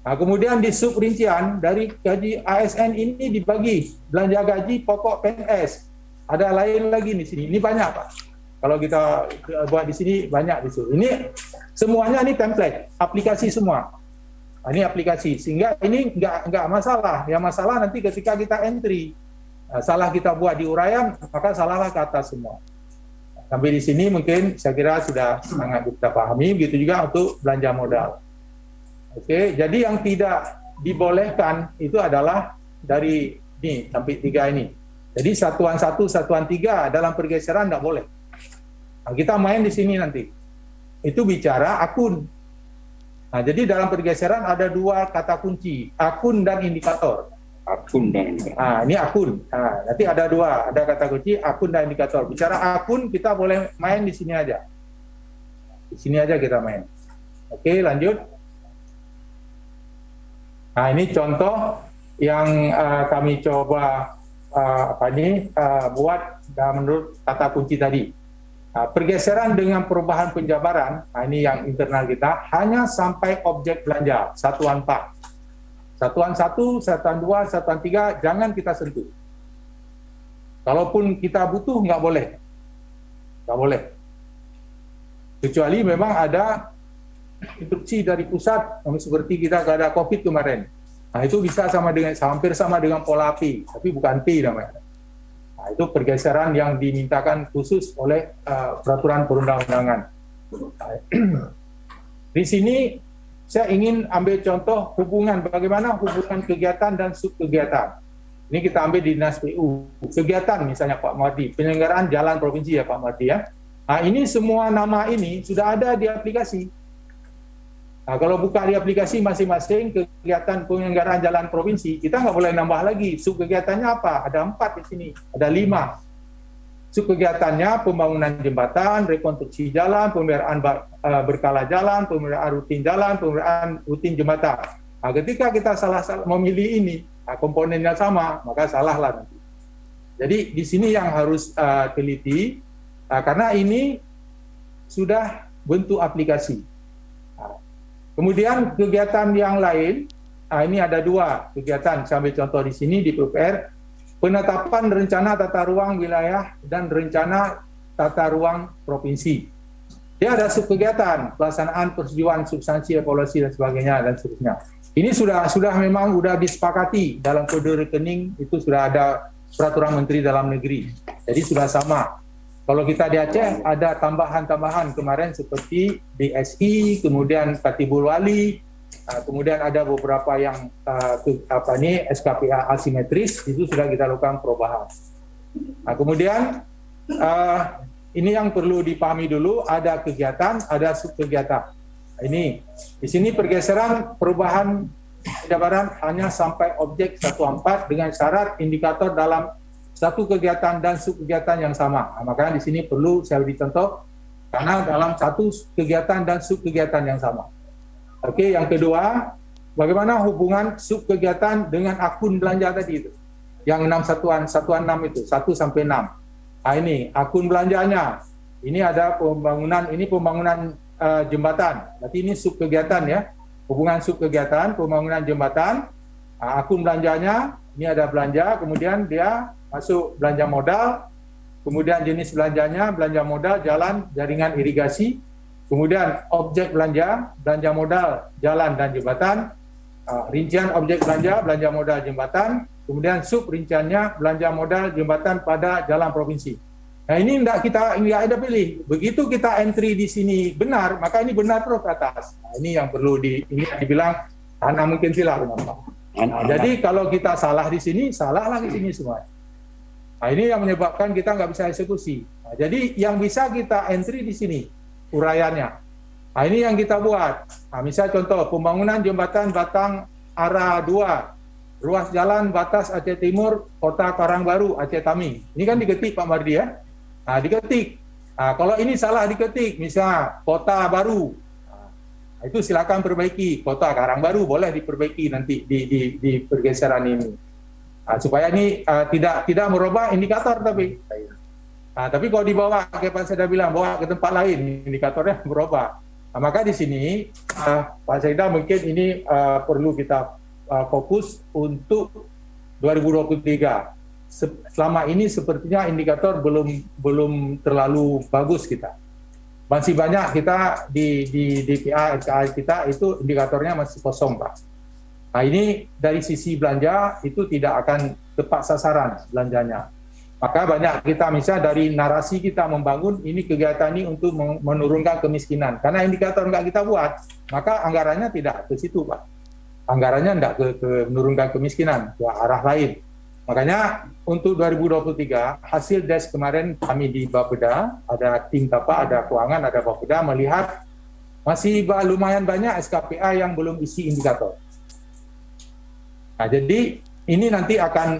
Kemudian di sub rincian dari gaji ASN ini dibagi belanja gaji pokok PNS, ada lain lagi di sini. Ini banyak, Pak. Kalau kita buat di sini banyak di sini. Ini semuanya ini template, aplikasi semua. Ini aplikasi, sehingga ini nggak masalah. Yang masalah nanti ketika kita entry, salah kita buat di uraian, maka salahlah ke atas semua. Sampai di sini mungkin saya kira sudah sangat kita pahami, begitu juga untuk belanja modal. Oke, jadi yang tidak dibolehkan itu adalah dari ini sampai 3 ini. Jadi satuan 1, satuan 3 dalam pergeseran nggak boleh. Kita main di sini nanti. Itu bicara akun. Jadi dalam pergeseran ada 2 kata kunci, akun dan indikator. Akun dan indikator. Ini akun. Nanti ada 2, ada kata kunci akun dan indikator. Bicara akun kita boleh main di sini aja. Di sini aja kita main. Oke, lanjut. Ini contoh yang kami coba buat menurut kata kunci tadi. Pergeseran dengan perubahan penjabaran, ini yang internal kita, hanya sampai objek belanja, satuan 4. Satuan 1, satuan 2, satuan 3, jangan kita sentuh. Kalaupun kita butuh, nggak boleh. Nggak boleh. Kecuali memang ada instruksi dari pusat, seperti kita ada COVID kemarin. Itu bisa hampir sama dengan pola P, tapi bukan P namanya. Itu pergeseran yang dimintakan khusus oleh peraturan perundang-undangan. Di sini saya ingin ambil contoh bagaimana hubungan kegiatan dan subkegiatan. Ini kita ambil di Dinas PU. Kegiatan misalnya Pak Mardi, penyelenggaraan jalan provinsi ya Pak Mardi ya. Ini semua nama ini sudah ada di aplikasi. Kalau buka di aplikasi masing-masing kegiatan penyelenggaraan jalan provinsi, kita nggak boleh nambah lagi. Subkegiatannya apa? Ada 4 di sini, ada 5. Subkegiatannya pembangunan jembatan, rekonstruksi jalan, pemeliharaan berkala jalan, pemeliharaan rutin jalan, pemeliharaan rutin jembatan. Ketika kita salah memilih ini, komponennya sama, maka salahlah nanti. Jadi di sini yang harus teliti, karena ini sudah bentuk aplikasi. Kemudian kegiatan yang lain, ini ada 2 kegiatan, saya ambil contoh di sini di PUPR, penetapan rencana tata ruang wilayah dan rencana tata ruang provinsi. Dia ada subkegiatan, pelaksanaan persetujuan substansi evaluasi dan sebagainya dan seterusnya. Ini sudah memang sudah disepakati dalam kode rekening, itu sudah ada peraturan menteri dalam negeri. Jadi sudah sama. Kalau kita di Aceh ada tambahan-tambahan kemarin seperti DSI, kemudian Katibul Wali, kemudian ada beberapa yang SKPA asimetris, itu sudah kita lakukan perubahan. Kemudian ini yang perlu dipahami dulu, ada kegiatan, ada subkegiatan. Ini di sini pergeseran perubahan penjabaran hanya sampai objek 14 dengan syarat indikator dalam satu kegiatan dan subkegiatan yang sama. Nah, makanya di sini perlu saya beri contoh karena dalam satu kegiatan dan subkegiatan yang sama. Oke, yang kedua, bagaimana hubungan subkegiatan dengan akun belanja tadi itu? Yang 6 satuan 6 itu, 1 sampai 6. Nah, ini akun belanjanya. Ini ada pembangunan jembatan. Berarti ini subkegiatan ya. Hubungan subkegiatan, pembangunan jembatan, akun belanjanya, ini ada belanja, kemudian dia masuk belanja modal, kemudian jenis belanjanya, belanja modal, jalan, jaringan irigasi, kemudian objek belanja, belanja modal, jalan dan jembatan, rincian objek belanja, belanja modal, jembatan, kemudian sub rinciannya, belanja modal, jembatan pada jalan provinsi. Nah ini nggak ada pilih. Begitu kita entry di sini benar, maka ini benar terus ke atas. Nah, ini yang perlu ini dibilang karena mungkin silah. Nah, jadi kalau kita salah di sini, salahlah di sini semua. Nah ini yang menyebabkan kita nggak bisa eksekusi. Nah, jadi yang bisa kita entry di sini uraiannya. Nah ini yang kita buat. Nah, misal contoh pembangunan jembatan Batang arah 2, ruas jalan batas Aceh Timur, Kota Karangbaru, Aceh Tami. Ini kan diketik Pak Mardi ya. Nah, diketik. Nah, kalau ini salah diketik, misalnya Kota Baru, nah, itu silakan perbaiki. Kota Karangbaru boleh diperbaiki nanti di pergeseran ini. Nah, supaya ini tidak merubah indikator tapi. Nah, tapi kalau dibawa, kayak Pak Seda bilang, bawa ke tempat lain, indikatornya berubah. Nah, maka di sini Pak Seda mungkin ini perlu kita fokus untuk 2023. Selama ini sepertinya indikator belum terlalu bagus kita. Masih banyak kita di DPA kita itu indikatornya masih kosong, Pak. Nah ini dari sisi belanja itu tidak akan tepat sasaran belanjanya. Maka banyak kita misalnya dari narasi kita membangun ini kegiatan ini untuk menurunkan kemiskinan. Karena indikator nggak kita buat, maka anggarannya tidak ke situ, Pak. Anggarannya tidak ke menurunkan kemiskinan, ke arah lain. Makanya untuk 2023 hasil DES kemarin kami di Bapeda, ada tim KAPA, ada keuangan, ada Bapeda melihat masih lumayan banyak SKPA yang belum isi indikator. Nah jadi ini nanti akan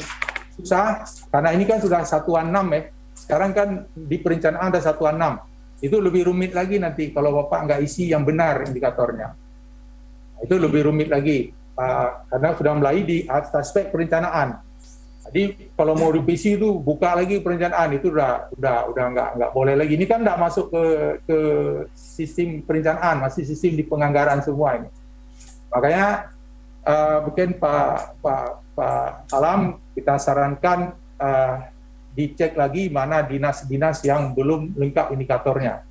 susah karena ini kan sudah satuan 6 ya. Sekarang kan di perencanaan ada satuan 6. Itu lebih rumit lagi nanti kalau Bapak nggak isi yang benar indikatornya. Itu lebih rumit lagi karena sudah mulai di aspek perencanaan. Jadi kalau mau revisi itu buka lagi perencanaan itu udah nggak boleh lagi. Ini kan nggak masuk ke sistem perencanaan, masih sistem di penganggaran semua ini. Makanya mungkin Pak Alam kita sarankan dicek lagi mana dinas-dinas yang belum lengkap indikatornya.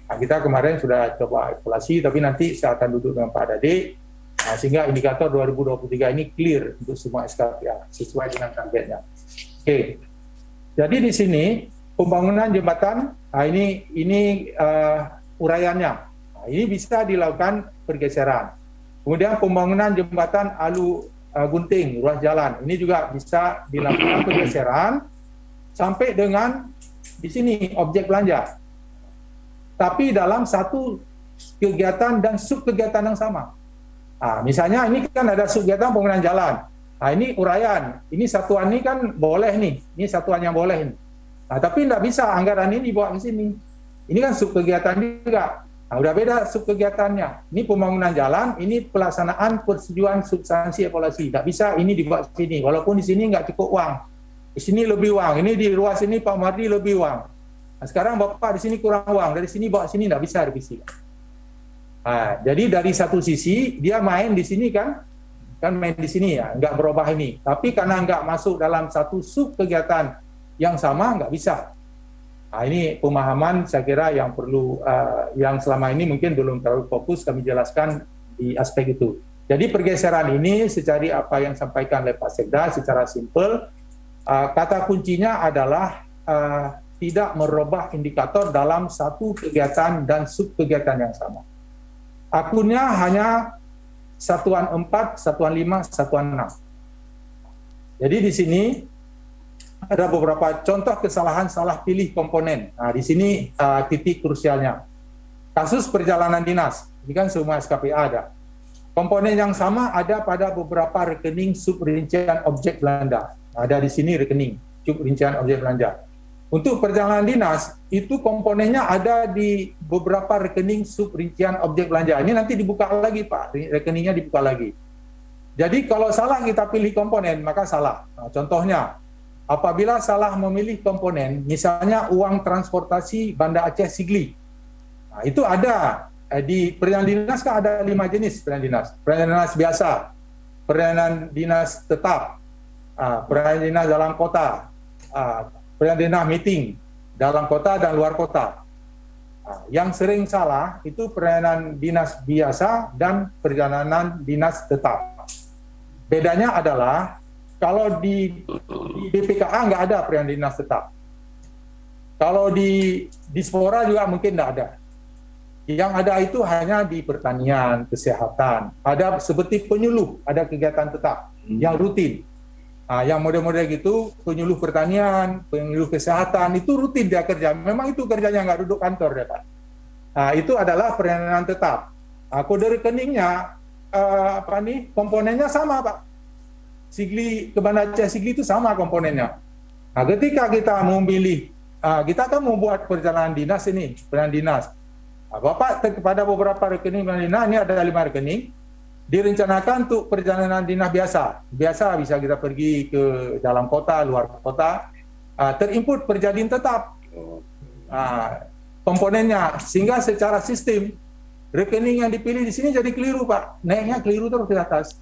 Nah, kita kemarin sudah coba evaluasi, tapi nanti saya akan duduk dengan Pak Dade. Nah, sehingga indikator 2023 ini clear untuk semua SKPA sesuai dengan targetnya. Oke, jadi di sini pembangunan jembatan, nah ini uraiannya. Nah, ini bisa dilakukan pergeseran. Kemudian pembangunan jembatan Alu Gunting, ruas jalan, ini juga bisa dilakukan pergeseran sampai dengan di sini objek belanja. Tapi dalam satu kegiatan dan subkegiatan yang sama. Nah, misalnya ini kan ada subkegiatan pembangunan jalan. Nah, ini uraian. Ini satuan ini kan boleh nih. Ini satuan yang boleh. Nah, tapi tidak bisa anggaran ini dibawa ke sini. Ini kan subkegiatan juga. Nah, udah beda subkegiatannya. Ini pembangunan jalan, ini pelaksanaan persetujuan substansi evaluasi. Tidak bisa ini dibawa ke sini. Walaupun di sini nggak cukup uang. Di sini lebih uang. Ini di ruas ini Pak Mardi lebih uang. Nah, sekarang Bapak di sini kurang uang. Dari sini bawa ke sini tidak bisa revisi. Nah, jadi dari satu sisi dia main di sini kan main di sini ya, nggak berubah ini. Tapi karena nggak masuk dalam satu sub kegiatan yang sama nggak bisa. Nah, ini pemahaman saya kira yang perlu yang selama ini mungkin belum terlalu fokus kami jelaskan di aspek itu. Jadi pergeseran ini secara apa yang disampaikan oleh Pak Sekda secara simpel, kata kuncinya adalah tidak merubah indikator dalam satu kegiatan dan sub kegiatan yang sama. Akunnya hanya satuan 4, satuan 5, satuan 6. Jadi di sini ada beberapa contoh kesalahan salah pilih komponen. Nah, di sini titik krusialnya. Kasus perjalanan dinas, ini kan semua SKPA ada. Komponen yang sama ada pada beberapa rekening subrincian objek belanja. Ada di sini rekening subrincian objek belanja. Untuk perjalanan dinas, itu komponennya ada di beberapa rekening subrincian objek belanja. Ini nanti dibuka lagi Pak, rekeningnya dibuka lagi. Jadi kalau salah kita pilih komponen, maka salah. Nah, contohnya, apabila salah memilih komponen, misalnya uang transportasi Banda Aceh Sigli. Nah, itu ada di perjalanan dinas kan ada 5 jenis perjalanan dinas. Perjalanan dinas biasa, perjalanan dinas tetap, perjalanan dinas dalam kota, perjalanan dinas meeting dalam kota dan luar kota. Yang sering salah itu perjalanan dinas biasa dan perjalanan dinas tetap. Bedanya adalah kalau di BPKA nggak ada perjalanan dinas tetap. Kalau di Dispora juga mungkin nggak ada. Yang ada itu hanya di pertanian, kesehatan. Ada seperti penyuluh, ada kegiatan tetap yang rutin. Yang model-model gitu, penyuluh pertanian, penyuluh kesehatan, itu rutin dia kerja. Memang itu kerjanya, nggak duduk kantor dia Pak. Itu adalah perjalanan tetap. Kode rekeningnya, komponennya sama Pak. Sigli, ke Banda Aceh Sigli itu sama komponennya. Ketika kita memilih, kita kan membuat perjalanan dinas ini, perjalanan dinas. Bapak kepada beberapa rekening perjalanan dinas, ini ada 5 rekening, direncanakan untuk perjalanan dinas biasa. Biasa bisa kita pergi ke dalam kota, luar kota, terinput perjalanan tetap komponennya, sehingga secara sistem rekening yang dipilih di sini jadi keliru Pak, naiknya keliru terus ke atas.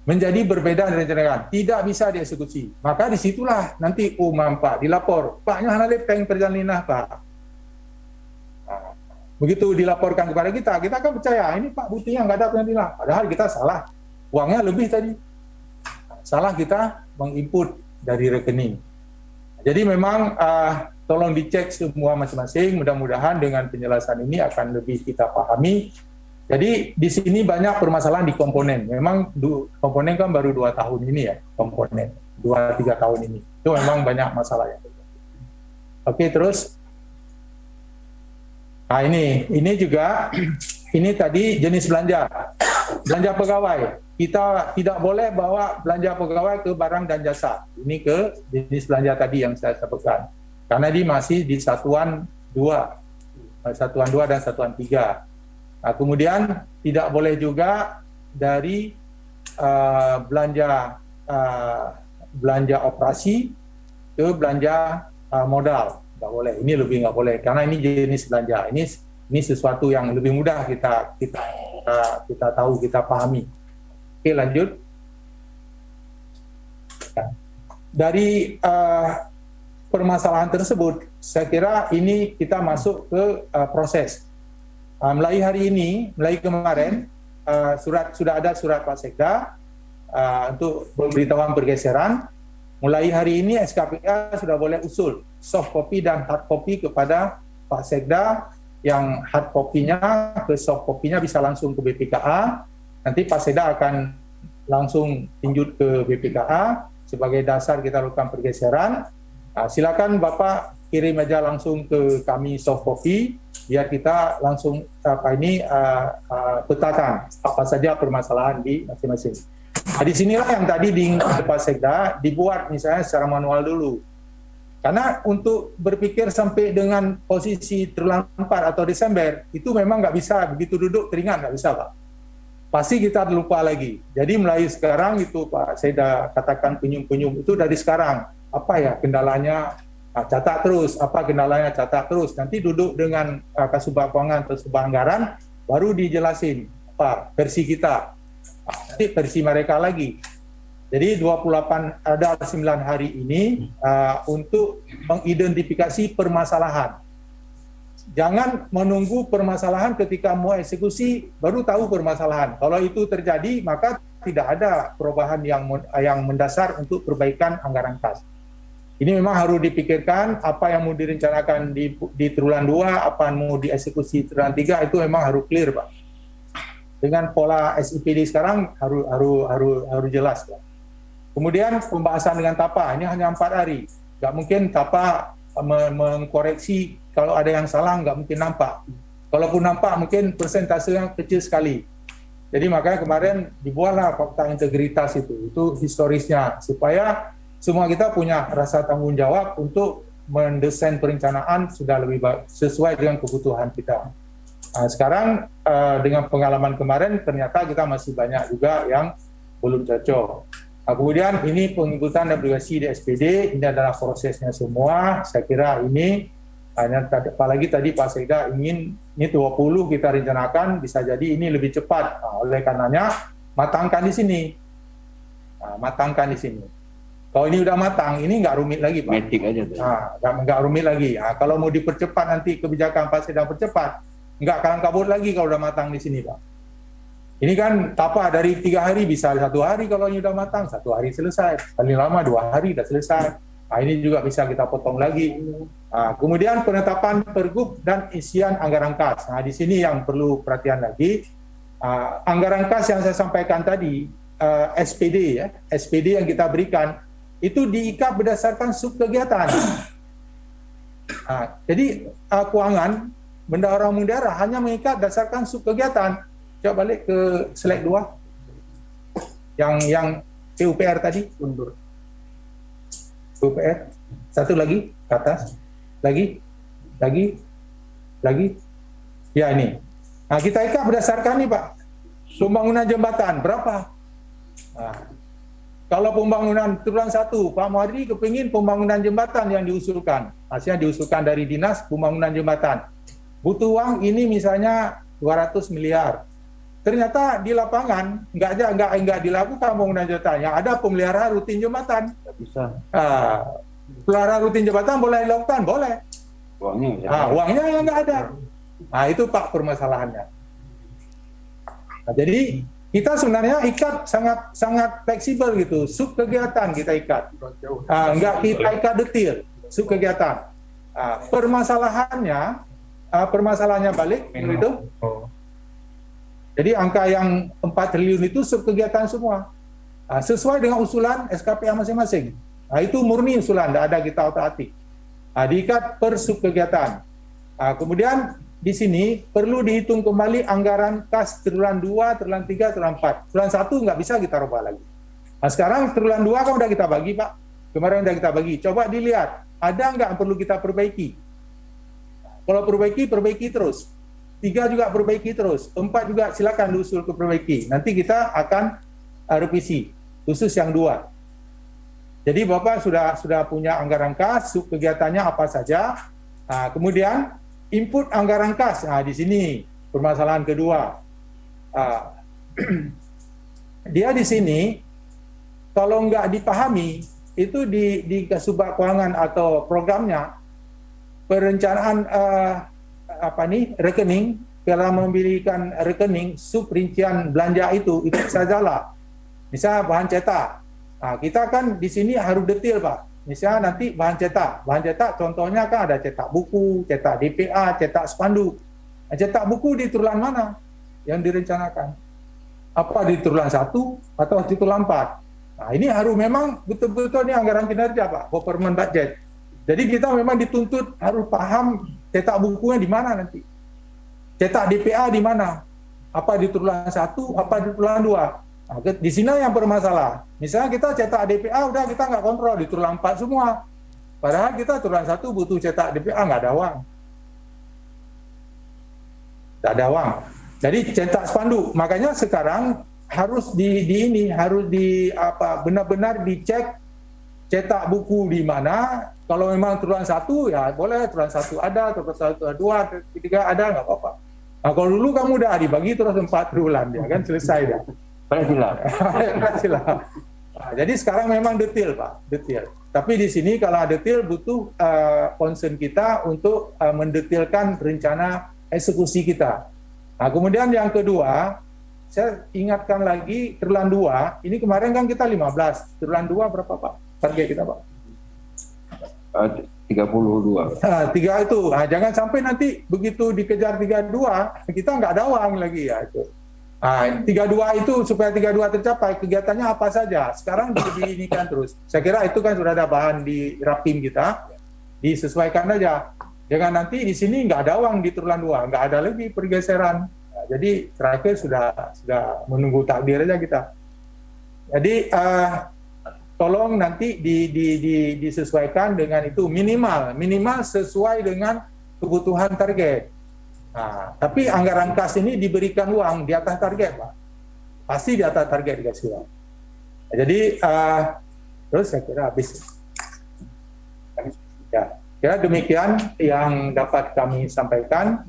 Menjadi berbeda dari rencanakan, tidak bisa dieksekusi. Maka disitulah nanti Pak dilapor, Paknya hana lepeng perjalanan dinas Pak. Begitu dilaporkan kepada kita akan percaya, ini Pak buktinya nggak ada perjalanan dinas. Padahal kita salah, uangnya lebih tadi. Salah kita menginput dari rekening. Jadi memang tolong dicek semua masing-masing, mudah-mudahan dengan penjelasan ini akan lebih kita pahami. Jadi di sini banyak permasalahan di komponen. Memang komponen kan baru 2 tahun ini ya, komponen 2-3 tahun ini. Itu memang banyak masalah yang terjadi. Oke, terus. Ini juga, ini tadi jenis belanja pegawai. Kita tidak boleh bawa belanja pegawai ke barang dan jasa. Ini ke jenis belanja tadi yang saya sebutkan. Karena dia masih di satuan 2 dan satuan 3. Kemudian tidak boleh juga dari belanja operasi ke belanja modal. Nggak boleh, ini lebih nggak boleh karena ini jenis belanja. Ini sesuatu yang lebih mudah kita tahu, kita pahami. Oke, lanjut. Dari permasalahan tersebut, saya kira ini kita masuk ke proses. Mulai hari ini, mulai kemarin, sudah ada surat Pak Sekda untuk pemberitahuan pergeseran. Mulai hari ini SKPA sudah boleh usul soft copy dan hard copy kepada Pak Sekda, yang hard copy-nya ke soft copy-nya bisa langsung ke BPKA. Nanti Pak Sekda akan langsung tinjut ke BPKA sebagai dasar kita lakukan pergeseran. Silakan Bapak kirim aja langsung ke kami soft copy biar kita langsung petakan apa saja permasalahan di masing-masing. Di sinilah yang tadi diingat Pak Sekda dibuat misalnya secara manual dulu. Karena untuk berpikir sampai dengan posisi triwulan 4 atau Desember itu memang nggak bisa begitu duduk teringat, nggak bisa Pak. Pasti kita lupa lagi. Jadi mulai sekarang itu Pak Sekda katakan penyum-penyum itu dari sekarang. Apa ya kendalanya? Catat terus. Apa kendalanya? Catat terus. Nanti duduk dengan Kasubag Keuangan atau Kasubag Anggaran baru dijelasin apa versi kita. Nanti versi mereka lagi. Jadi 28 ada 9 hari ini untuk mengidentifikasi permasalahan. Jangan menunggu permasalahan ketika mau eksekusi baru tahu permasalahan. Kalau itu terjadi maka tidak ada perubahan yang mendasar untuk perbaikan anggaran kas. Ini memang harus dipikirkan apa yang mau direncanakan di triwulan 2, apa yang mau dieksekusi triwulan 3 itu memang harus clear Pak. Dengan pola SIPD sekarang harus jelas Pak. Kemudian pembahasan dengan TAPA, ini hanya 4 hari. Nggak mungkin TAPA mengkoreksi kalau ada yang salah, nggak mungkin nampak. Kalaupun nampak mungkin persentasenya kecil sekali. Jadi makanya kemarin dibuatlah fakta integritas itu historisnya, supaya semua kita punya rasa tanggung jawab untuk mendesain perencanaan sudah lebih baik, sesuai dengan kebutuhan kita. Nah, sekarang dengan pengalaman kemarin ternyata kita masih banyak juga yang belum cocok. Nah, kemudian ini penginputan aplikasi di SPD, ini adalah prosesnya semua. Saya kira ini hanya apalagi tadi Pak Sekda ingin ini 20 kita rencanakan, bisa jadi ini lebih cepat. Nah, oleh karenanya matangkan di sini. Matangkan di sini. Kalau ini udah matang, ini nggak rumit lagi, Pak. Matic aja. Nggak rumit lagi. Kalau mau dipercepat nanti kebijakan Pak Sekda percepat, nggak kalang kabut lagi kalau udah matang di sini, Pak. Ini kan dari 3 hari bisa 1 hari, kalau ini udah matang 1 hari selesai, paling lama 2 hari udah selesai. Nah, ini juga bisa kita potong lagi. Nah, kemudian penetapan pergub dan isian anggaran kas. Nah, di sini yang perlu perhatian lagi, anggaran kas yang saya sampaikan tadi, SPD ya, SPD yang kita berikan itu diikat berdasarkan sub kegiatan. Nah, jadi keuangan bendahara umum daerah hanya mengikat berdasarkan sub kegiatan. Coba balik ke slide 2 yang PUPR tadi, mundur. PUPR satu lagi ke atas, lagi ya ini. Nah, kita ikat berdasarkan nih, Pak, pembangunan jembatan berapa. Nah, kalau pembangunan turunan 1, Pak Muhadri kepingin pembangunan jembatan yang diusulkan, hasilnya diusulkan dari dinas pembangunan jembatan, butuh uang ini misalnya 200 miliar. Ternyata di lapangan nggak dilakukan pembangunan jembatan, yang ada pemeliharaan rutin jembatan. Nggak bisa. Pemeliharaan rutin jembatan boleh dilakukan, boleh. Uangnya yang nggak ada. Nah, itu Pak permasalahannya. Nah, jadi kita sebenarnya ikat sangat fleksibel gitu, sub kegiatan kita ikat. Nggak kita ikat detail, sub kegiatan. Permasalahannya balik itu. Jadi angka yang 4 triliun itu sub kegiatan semua. Sesuai dengan usulan SKPA masing-masing. Itu murni usulan, tidak ada kita otak-atik. Diikat per sub kegiatan. Kemudian di sini perlu dihitung kembali anggaran kas triwulan 2, triwulan 3, triwulan 4. Triwulan 1 nggak bisa kita rubah lagi. Sekarang triwulan 2 kan udah kita bagi, Pak. Kemarin udah kita bagi. Coba dilihat, ada nggak yang perlu kita perbaiki? Kalau perbaiki terus. 3 juga perbaiki terus. 4 juga silakan diusul ke perbaiki. Nanti kita akan revisi, khusus yang 2. Jadi Bapak sudah punya anggaran kas, sub kegiatannya apa saja. Kemudian input anggaran kas. Di sini permasalahan kedua. Dia di sini kalau nggak dipahami itu di Kasubag Keuangan atau programnya perencanaan rekening, kalau memberikan rekening sub rincian belanja itu bisa salah. Misalnya bahan cetak. Kita kan di sini harus detail, Pak. Misalnya nanti bahan cetak contohnya kan ada cetak buku, cetak DPA, cetak spanduk. Cetak buku di triwulan mana yang direncanakan? Apa di triwulan 1 atau di triwulan 4? Ini harus memang betul-betul ini anggaran kinerja, Pak, government budget. Jadi kita memang dituntut harus paham cetak bukunya di mana nanti. Cetak DPA di mana? Apa di triwulan 1, apa di triwulan 2? Di sini yang bermasalah. Misalnya kita cetak DPA udah kita nggak kontrol di triwulan 4 semua. Padahal kita triwulan 1 butuh cetak DPA, nggak ada uang. Nggak ada uang. Jadi cetak spanduk. Makanya sekarang harus benar-benar dicek cetak buku di mana. Kalau memang triwulan 1 ya boleh, triwulan 1 ada, triwulan 1 ada 2, 3 ada, nggak apa-apa. Kalau dulu kamu udah dibagi terus 4 triwulan, ya kan selesai dah. Jadi sekarang memang detail, Pak, detail. Tapi di sini kalau detail butuh concern kita untuk mendetailkan rencana eksekusi kita. Kemudian yang kedua, saya ingatkan lagi triwulan 2, ini kemarin kan kita 15, triwulan 2 berapa, Pak? Target kita, Pak? 32. 3 itu. Jangan sampai nanti begitu dikejar 32, kita nggak ada uang lagi ya itu. 32 itu supaya 32 tercapai, kegiatannya apa saja. Sekarang diinikan terus. Saya kira itu kan sudah ada bahan di Rapim kita. disesuaikan aja. Jangan nanti di sini nggak ada uang di triwulan 2, nggak ada lagi pergeseran. Nah, jadi terakhir sudah menunggu takdir aja kita. Jadi tolong nanti disesuaikan dengan itu minimal sesuai dengan kebutuhan target. Nah, tapi anggaran kas ini diberikan uang di atas target, Pak. Pasti di atas target dikasih uang. Nah, jadi terus saya kira habis. Ya, kira demikian yang dapat kami sampaikan.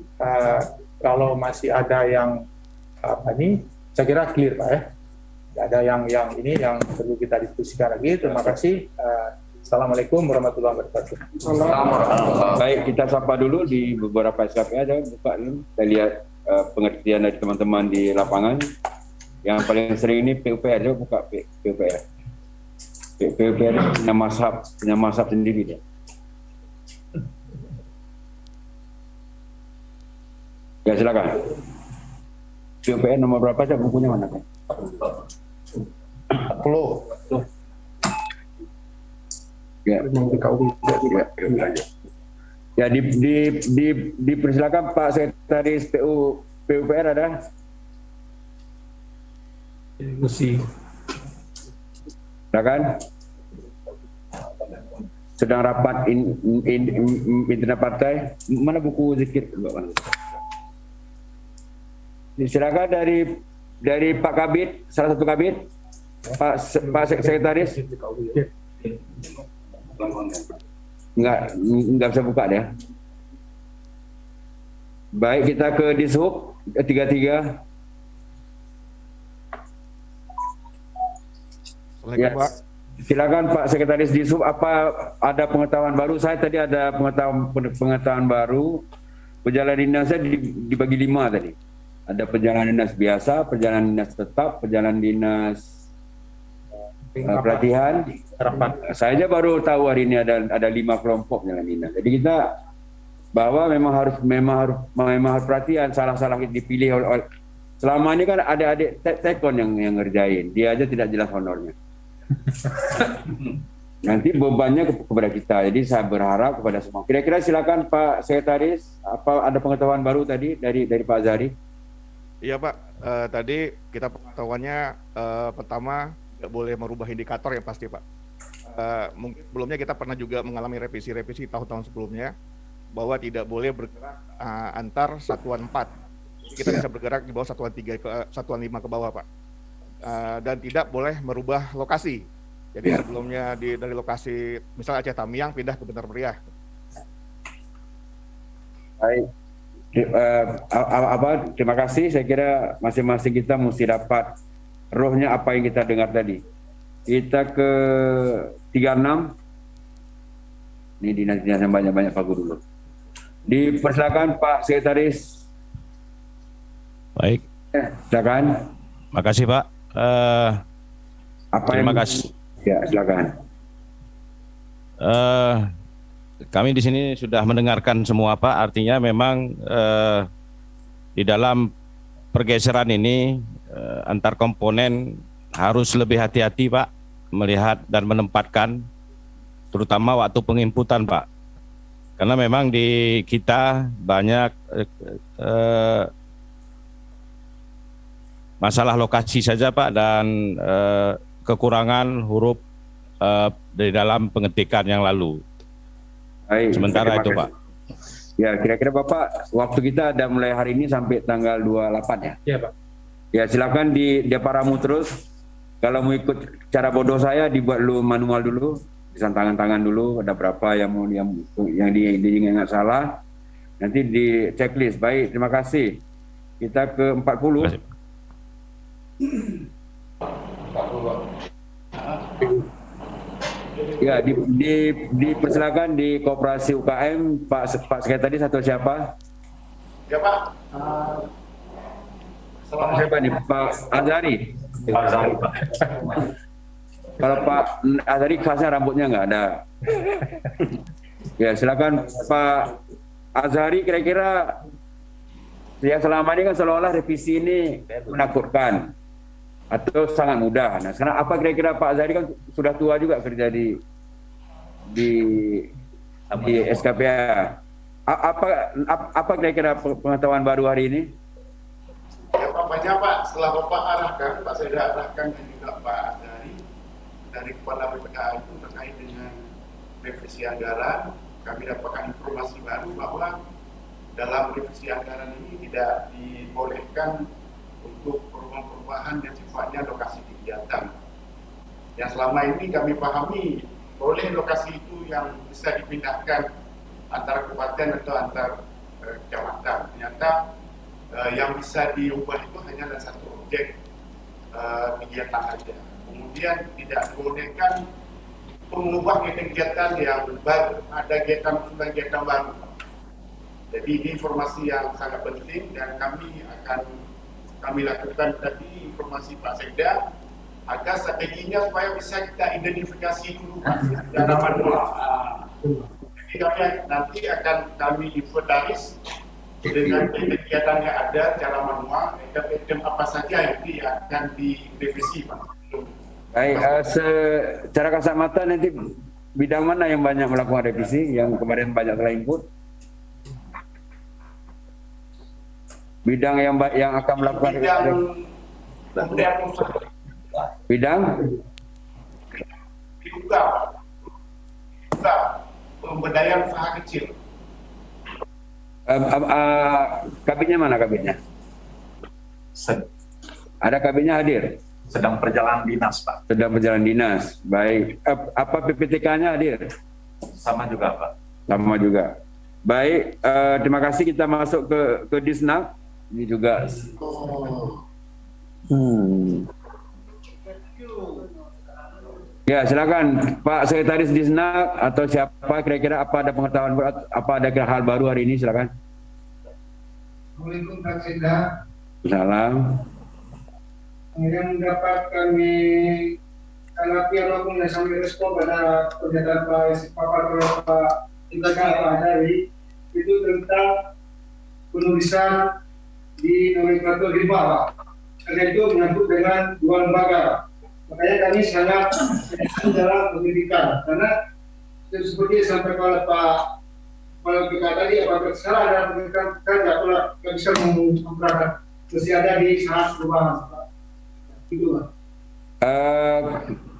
Kalau masih ada yang ini, saya kira clear, Pak ya. Tidak ada yang ini yang perlu kita diskusikan lagi. Terima kasih. Assalamualaikum warahmatullahi wabarakatuh. Baik, kita sapa dulu di beberapa SKP aja, buka dulu. Kita lihat pengertian dari teman-teman di lapangan. Yang paling sering ini PUPR, coba buka PUPR. PUPR punya mazhab sendiri dia. Ya silakan. PUPR nomor berapa saja, bukunya mana kan? 10. Ya. Ya, dipersilakan Pak Sekretaris PUPR ada. Silakan. Sedang rapat internal partai. Mana buku zikir? Silakan dari Pak Kabid, salah satu Kabid, Pak Sekretaris. Enggak bisa buka dia. Baik, kita ke Dishub 33. Ya, silakan Pak Sekretaris Dishub, apa ada pengetahuan baru? Saya tadi ada pengetahuan baru. Perjalanan dinasnya dibagi 5 tadi. Ada perjalanan dinas biasa, perjalanan dinas tetap, perjalanan dinas pelatihan. Saya aja baru tahu hari ini ada 5 kelompok jalan dinas. Jadi kita bahwa memang harus perhatian, salah-salah dipilih oleh selama ini kan ada adik tekon yang ngerjain, dia aja tidak jelas honornya. Nanti bebannya kepada kita. Jadi saya berharap kepada semua. Kira-kira silakan Pak Sekretaris, apa ada pengetahuan baru tadi dari Pak Azhari? Iya Pak, tadi kita pengetahuannya pertama tidak boleh merubah indikator yang pasti Pak. Mungkin sebelumnya kita pernah juga mengalami revisi tahun-tahun sebelumnya bahwa tidak boleh bergerak antar satuan 4. Kita bisa bergerak di bawah satuan 3 ke satuan 5 ke bawah Pak. Dan tidak boleh merubah lokasi. Jadi sebelumnya dari lokasi misalnya Aceh Tamiang pindah ke Benar Meriah. Baik. Terima kasih. Saya kira masing-masing kita mesti dapat rohnya apa yang kita dengar tadi. Kita ke 36. Ini dinas-dinas yang banyak-banyak Pak Guru dulu. Dipersilakan Pak Sekretaris. Baik. Silakan. Makasih Pak. Terima kasih. Ya, silakan. Kami di sini sudah mendengarkan semua Pak, artinya memang di dalam pergeseran ini antar komponen harus lebih hati-hati Pak, melihat dan menempatkan terutama waktu penginputan Pak. Karena memang di kita banyak masalah lokasi saja Pak dan kekurangan huruf dari dalam pengetikan yang lalu. Baik, sementara itu Pak. Ya, kira-kira Bapak, waktu kita ada mulai hari ini sampai tanggal 28 ya? Iya Pak. Ya, silakan diaparamu terus. Kalau mau ikut cara bodoh saya, dibuat dulu manual dulu, tulisan tangan dulu, ada berapa yang nggak salah. Nanti di checklist. Baik, terima kasih. Kita ke 40. Ya, dipersilakan di Koperasi UKM Pak Sekretaris atau siapa? Ya Pak. Siapa nih? Pak Azhari. Kalau Pak Azhari khasnya rambutnya nggak ada. Ya, silakan Pak Azhari. Kira-kira ya selama ini kan seolah-olah revisi ini menakutkan atau sangat mudah. Nah, sekarang apa kira-kira Pak Azhari kan sudah tua juga kerja di di SKPA. Apa kira-kira pengetahuan baru hari ini? Ya Pak, banyak Pak. Setelah Bapak arahkan, Pak Sekda arahkan dan juga Pak dari Kepala BPKA itu terkait dengan revisi anggaran, kami dapatkan informasi baru bahwa dalam revisi anggaran ini tidak dibolehkan untuk perubahan-perubahan yang sifatnya lokasi kegiatan. Yang selama ini kami pahami boleh lokasi itu yang bisa dipindahkan antara kabupaten atau antar kecamatan. Ternyata yang bisa diubah itu hanya ada satu objek kegiatan saja. Kemudian tidak dibolehkan untuk mengubah kegiatan yang baru, ada kegiatan baru. Jadi ini informasi yang sangat penting dan kami lakukan tadi informasi Pak Sekda agar strateginya supaya bisa kita identifikasi dulu Pak dalam manual. Jadi nanti akan kami inventaris dengan kegiatan yang ada secara manual, item apa saja yang akan direvisi Pak. Baik, secara kasat mata nanti bidang mana yang banyak melakukan revisi, yang kemarin banyak telah input? Bidang yang akan melakukan bidang dibuka pemberdayaan usaha kecil. Kabinnya mana kabinnya? Ada kabinnya hadir? Sedang perjalanan dinas, Pak. Sedang perjalanan dinas. Baik. Apa PPTK-nya hadir? Sama juga, Pak. Sama juga. Baik. Terima kasih. Kita masuk ke Disnag. Ini juga. Ya, silakan Pak Sekretaris Disnag atau siapa kira-kira apa ada pengetahuan apa ada hal baru hari ini, silakan. Assalamualaikum Pak Sekda. Salam. Kemudian mendapat kami tanggapi apapun yang sampai respon pada pernyataan Pak Sekda itu tentang penulisan di nomenklatur riba, Pak. Karena itu menyangkut dengan dua lembaga. Makanya kami sangat dalam pendidikan karena seperti disampaikan oleh Pak Kepala BPKA tadi, apabila salah ada pendidikan kita nggak bisa memperangkat, mesti ada di saat perubahan, Pak. Itu, Pak.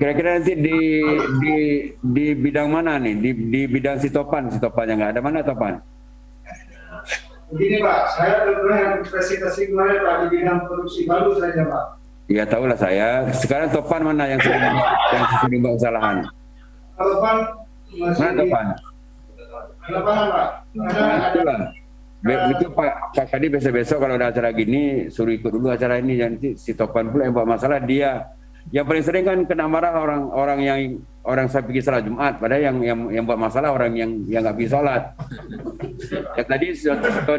Kira-kira nanti di bidang mana nih? Di bidang sitopan yang nggak ada, mana topan? Begini Pak, saya pernah presentasi kemarin Pak di bidang produksi baru saja Pak. Ya tahulah saya. Sekarang topan mana yang sering kesalahan? Topan masih mana topan? lapangan Pak. Itulah. Itu Pak Kadi besok kalau ada acara gini suruh ikut dulu acara ini, nanti si topan pula yang buat masalah dia. Yang paling sering kan kena marah orang saya pergi salat Jumat, padahal yang buat masalah orang yang nggak pergi salat. Ya tadi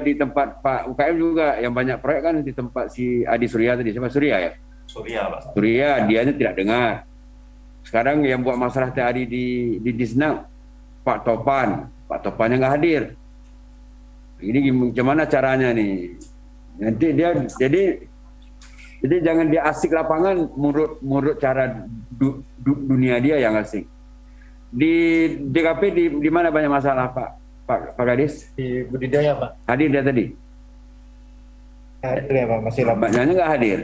di tempat Pak UKM juga yang banyak proyek kan di tempat si Adi Surya tadi, siapa Surya ya? Surya, Pak. Surya, dianya tidak dengar. Sekarang yang buat masalah tadi di Disnag Pak Topannya nggak hadir. Ini gimana caranya nih? Nanti dia jadi jangan dia asik lapangan menurut cara dunia dia yang asik. Di DKP di mana banyak masalah Pak Gadis? Di budidaya Pak. Hadir dia tadi? Hadir ya Pak, masih lama. Banyaknya nggak hadir.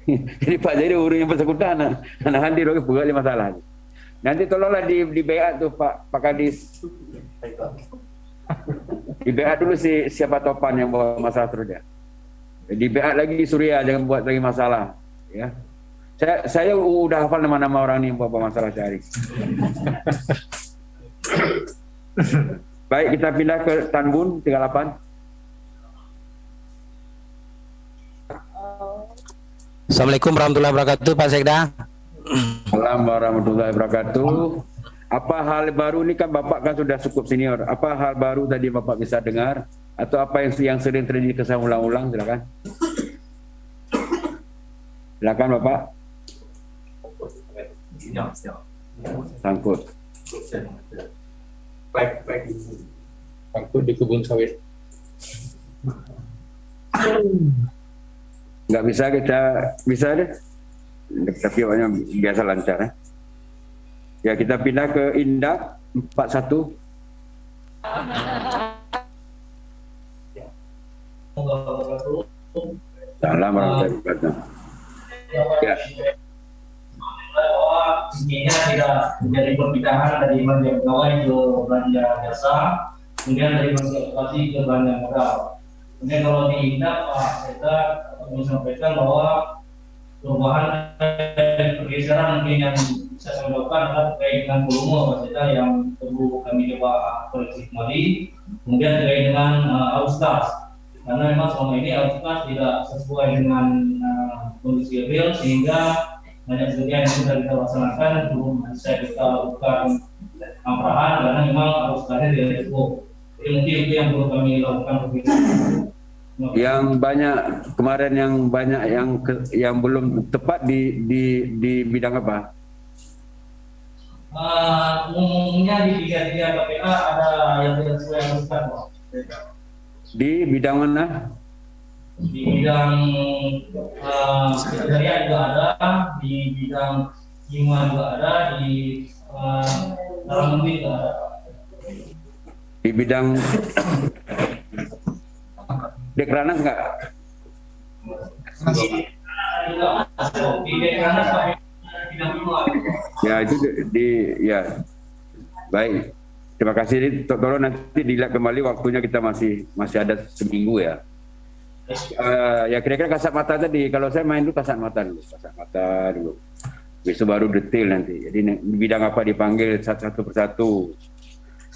Jadi Pak jadi urus yang bersangkutan, anak hadir oke buka masalah. Nanti tolonglah di BA tuh Pak Kadis. Di BA dulu siapa topan yang bawa masalah terus dia. Di BA lagi Surya, jangan buat lagi masalah, ya. Saya udah hafal nama-nama orang ini yang buat masalah sehari. Baik, kita pindah ke Tanbun 38. Assalamualaikum warahmatullahi wabarakatuh, Pak Sekda. Assalamualaikum warahmatullahi wabarakatuh. Apa hal baru ini kan Bapak kan sudah cukup senior. Apa hal baru tadi Bapak bisa dengar? Atau apa yang sering terjadi kesan ulang-ulang, silakan. Silakan Bapak. Sangkut. Sangkut di kebun sawit. Nggak bisa deh. Tapi awalnya biasa lancar. Ya kita pindah ke Indah 41. Salam warahmatullahi wabarakatuh. Ya. Bahwa intinya tidak menjadi perpindahan dari belanja pegawai ke belanja jasa, kemudian dari belanja operasi ke belanja modal. Kemudian kalau diingat Pak kita menyampaikan bahwa perubahan pergeseran mungkin yang bisa saya lakukan adalah terkait dengan volume Pak kita yang perlu kami coba koreksi kembali. Kemudian terkait dengan arus kas, karena memang selama ini arus kas tidak sesuai dengan kondisi real sehingga banyak kegiatan yang sudah kita laksanakan belum bisa kita lakukan tambahan karena memang arus kasnya tidak cukup. Jadi mungkin itu yang perlu kami lakukan. Yang banyak kemarin yang belum tepat di bidang apa? Umumnya di 33 KPA ada yang tidak sesuai arus kas. Di bidang mana? Di bidang sekretariat juga ada, di bidang jiwa juga ada, di dalam negeri juga ada. Di bidang Dekranas enggak? Di Dekranas sampai bidang jiwa. Ya itu ya baik. Terima kasih. Tolong nanti dilihat kembali waktunya, kita masih ada seminggu ya. Ya kira-kira kasat mata tadi, kalau saya main dulu kasat mata dulu. Besok baru detail nanti. Jadi bidang apa dipanggil satu persatu.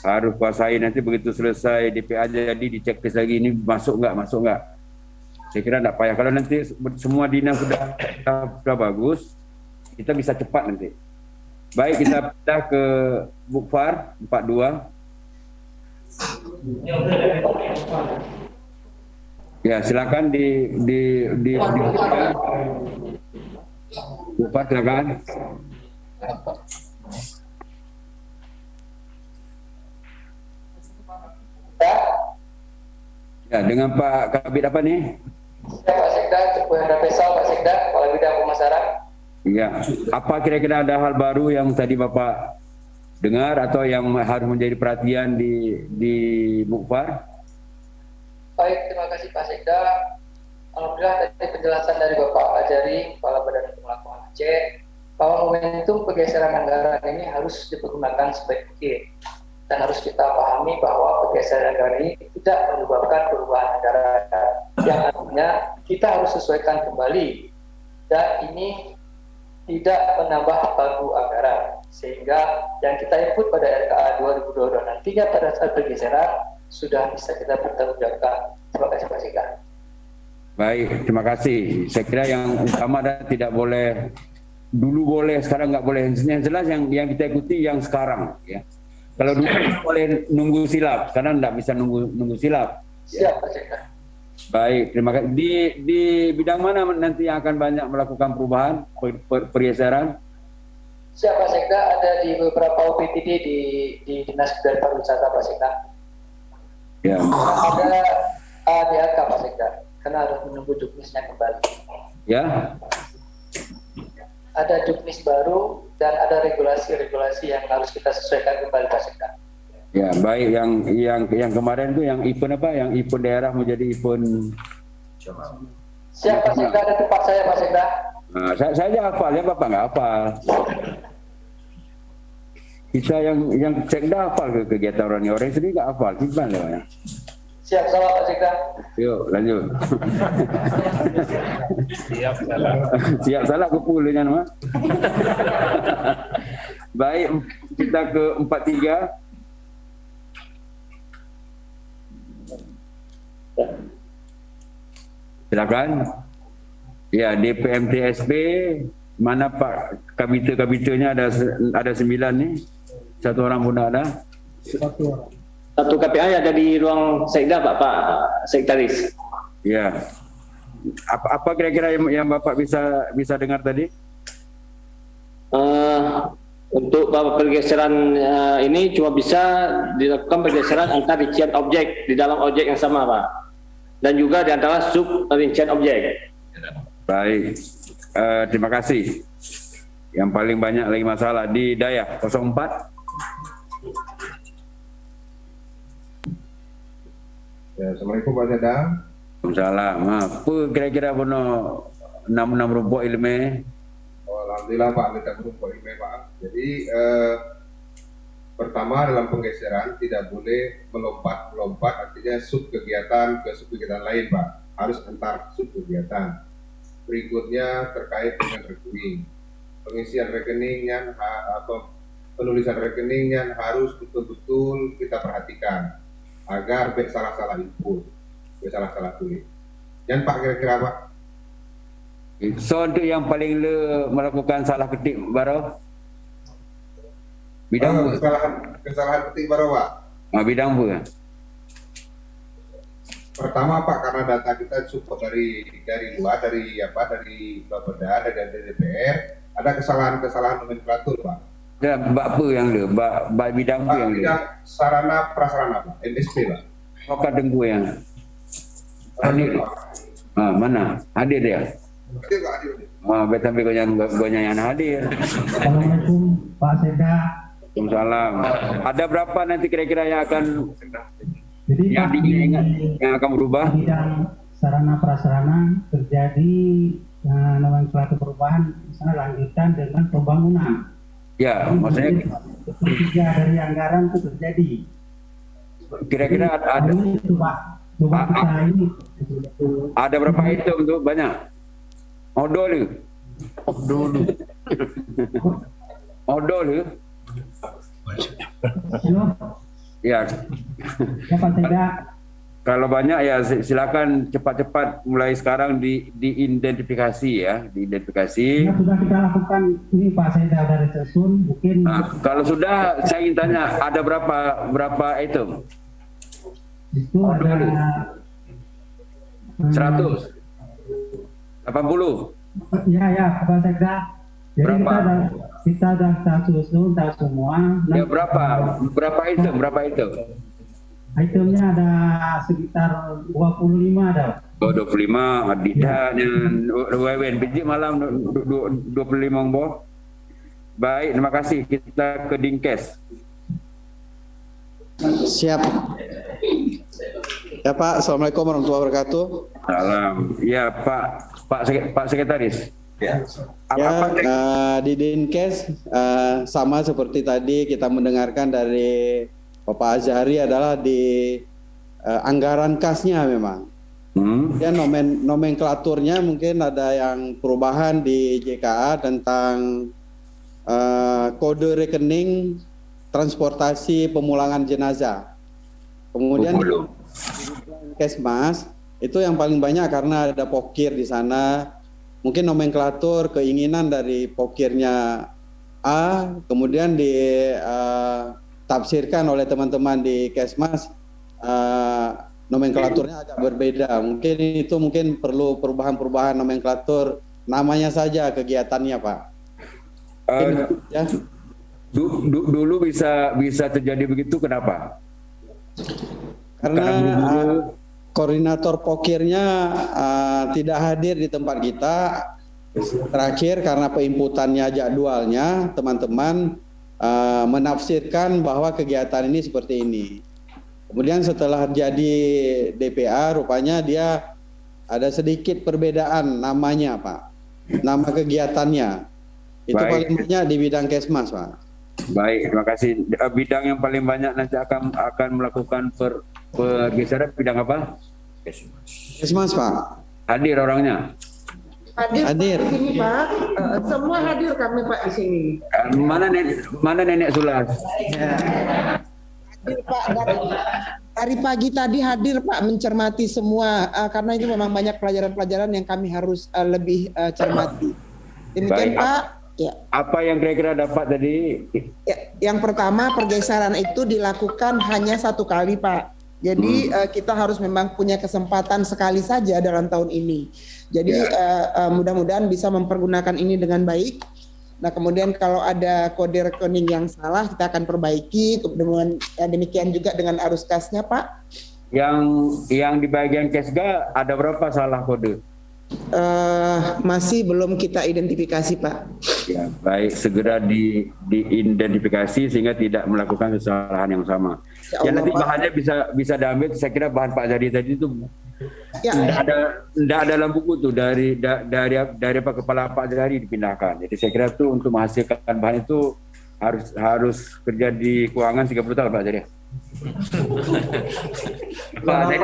Harus kuasai, nanti begitu selesai DPA jadi dicek lagi ini masuk nggak. Saya kira enggak payah. Kalau nanti semua dinas sudah bagus, kita bisa cepat nanti. Baik, kita pindah ke Bukfar 42. Ya, silakan di Bukfar, silakan. Ya, dengan Pak Kabid apa nih? Ya, Pak Sekda, Teguh Hendra Faisal, Pak Sekda, Kepala Bidang Pemasaran. Ya, apa kira-kira ada hal baru yang tadi Bapak dengar atau yang harus menjadi perhatian di Bukfar? Baik, terima kasih Pak Sekda. Alhamdulillah tadi penjelasan dari Bapak Ajari, Kepala Badan Pengelakuan Aceh, bahwa momentum pergeseran anggaran ini harus dipergunakan sebaik mungkin. Dan harus kita pahami bahwa pergeseran anggaran ini tidak menyebabkan perubahan anggaran, yang artinya kita harus sesuaikan kembali, dan ini tidak menambah pagu anggaran, sehingga yang kita input pada RKA 2022 nantinya pada saat pergeseran sudah bisa kita bertanggungjawabkan. Terima kasih Pak Sekda. Baik, terima kasih. Saya kira yang utama adalah tidak boleh, dulu boleh, sekarang nggak boleh. Yang jelas yang kita ikuti yang sekarang ya. Kalau dulu boleh nunggu silap, sekarang nggak bisa nunggu silap. Siap Pak Sekda. Baik, terima kasih. Di bidang mana nanti yang akan banyak melakukan perubahan, pergeseran? Siap Pak Sekda, ada di beberapa OPTD di Dinas Kebudayaan Pariwisata Pak Sekda. Ya. Ada ADAK Pak Sekda, karena harus menunggu juknisnya kembali. Ya. Ada juknis baru dan ada regulasi-regulasi yang harus kita sesuaikan kembali Pak Sekda. Ya, baik. Yang kemarin itu yang event apa? Yang event daerah menjadi event. Siap Pak Sekda, ada tempat saya Pak Sekda. Nah, saya aja hafal ya, Bapak nggak hafal. Kita yang Sekda hafal ke kegiatan orang sendiri nggak hafal, gimana ya? Siap, salah Pak Sekda. Yuk, lanjut. Siap salah kepuluhnya nama. Baik, kita ke 43. Silakan. Ya, DPMTSP mana Pak kabita-kabitanya ada 9 nih. Satu orang pun ada. Satu KPI ada di ruang Sekda Pak Sekretaris. Ya. Apa kira-kira yang Bapak bisa dengar tadi? Untuk pergeseran ini cuma bisa dilakukan pergeseran antar rincian objek di dalam objek yang sama Pak. Dan juga di antara sub rincian objek. Baik. Terima kasih. Yang paling banyak lagi masalah di Dayak 04. Ya, Assalamualaikum Pak Sedang. Waalaikumsalam. Apa kira-kira bono 6 rumput ilmu? Alhamdulillah Pak, kita berumpah ilmu Pak. Jadi pertama dalam penggeseran tidak boleh melompat, artinya sub kegiatan ke sub kegiatan lain Pak. Harus antar sub kegiatan. Berikutnya terkait dengan rekening. Pengisian rekeningnya atau penulisan rekeningnya harus betul-betul kita perhatikan agar salah-salah input, salah-salah tulis. Dan Pak kira-kira Pak? So untuk yang paling melakukan salah ketik baru bidang kesalahan ketik baru Pak. Bidang apa? Pertama Pak, karena data kita support dari luar, dari Bapeda, dari DPR, ada kesalahan nomenklatur Pak. Ya, apa yang bidang apa yang bidang sarana prasarana Pak, MSP Pak. Apakah dengku yang hadir? Mana? Hadir dia? Hadir Pak, hadir. Betul yang hadir. Assalamualaikum Pak Sekda. Waalaikumsalam. Ada berapa nanti kira-kira yang akan Jadi Pak, yang akan berubah? Bidang sarana prasarana terjadi nomenklatur perubahan, misalnya lanjutan dengan pembangunan. Ya, maksudnya sepertiga dari anggaran itu terjadi. Kira-kira ada itu Pak. Coba kita ini. Ada berapa itu untuk banyak? Odol. Ya. Kalau banyak ya silakan cepat-cepat mulai sekarang diidentifikasi ya, diidentifikasi. Ya, sudah kita lakukan ini Pak, saya dari Sesun mungkin. Kalau sudah saya ingin tanya ada berapa item? Itu ada 100, 80. Ya Pak Sekda. Jadi berapa? kita susun semua. Ya berapa item? Itemnya ada sekitar 25 ada. 25 adidanya wewen biji malam 25 boh. Baik, terima kasih. Kita ke Dinkes. Siap. Ya Pak, Assalamualaikum warahmatullahi wabarakatuh. Salam. Ya Pak Sekretaris. Di Dinkes sama seperti tadi kita mendengarkan dari Bapak Azhari adalah di anggaran kasnya memang. Ya nomenklaturnya mungkin ada yang perubahan di JKA tentang kode rekening transportasi pemulangan jenazah. Kemudian di Kesmas itu yang paling banyak karena ada pokir di sana. Mungkin nomenklatur keinginan dari pokirnya A, kemudian ditafsirkan oleh teman-teman di Kesmas, nomenklaturnya agak berbeda. Mungkin perlu perubahan nomenklatur, namanya saja kegiatannya Pak. Ya. Dulu bisa terjadi begitu, kenapa? Karena koordinator pokirnya tidak hadir di tempat kita. Terakhir karena peinputannya jadwalnya, teman-teman menafsirkan bahwa kegiatan ini seperti ini. Kemudian setelah jadi DPA, rupanya dia ada sedikit perbedaan namanya Pak. Nama kegiatannya. Itu paling banyak di bidang Kesmas Pak. Baik, terima kasih. Bidang yang paling banyak nanti akan melakukan pergeseran bidang apa? Kesmas Pak. Hadir orangnya? Hadir. Di sini Pak, semua hadir kami Pak di sini. Mana nenek Sulas? Hadir Pak, dari pagi tadi hadir Pak, mencermati semua karena itu memang banyak pelajaran-pelajaran yang kami harus lebih cermati. Demikian Baik. Pak. Ya. Apa yang kira-kira dapat tadi? Ya, yang pertama pergeseran itu dilakukan hanya satu kali Pak. Jadi kita harus memang punya kesempatan sekali saja dalam tahun ini. Jadi mudah-mudahan bisa mempergunakan ini dengan baik. Nah kemudian kalau ada kode rekening yang salah kita akan perbaiki. Demikian juga dengan arus kasnya Pak. Yang di bagian Kesga ada berapa salah kode? Masih belum kita identifikasi Pak. Ya, baik, segera diidentifikasi sehingga tidak melakukan kesalahan yang sama. Ya Allah, nanti Pak. bahannya bisa diambil. Saya kira bahan Pak Zari tadi itu Ya, tidak ada dalam buku tuh dari apa kepala Pak Zari dipindahkan. Jadi saya kira tuh untuk menghasilkan bahan itu harus kerja di keuangan 30 tahun Pak Zari. Pak Zari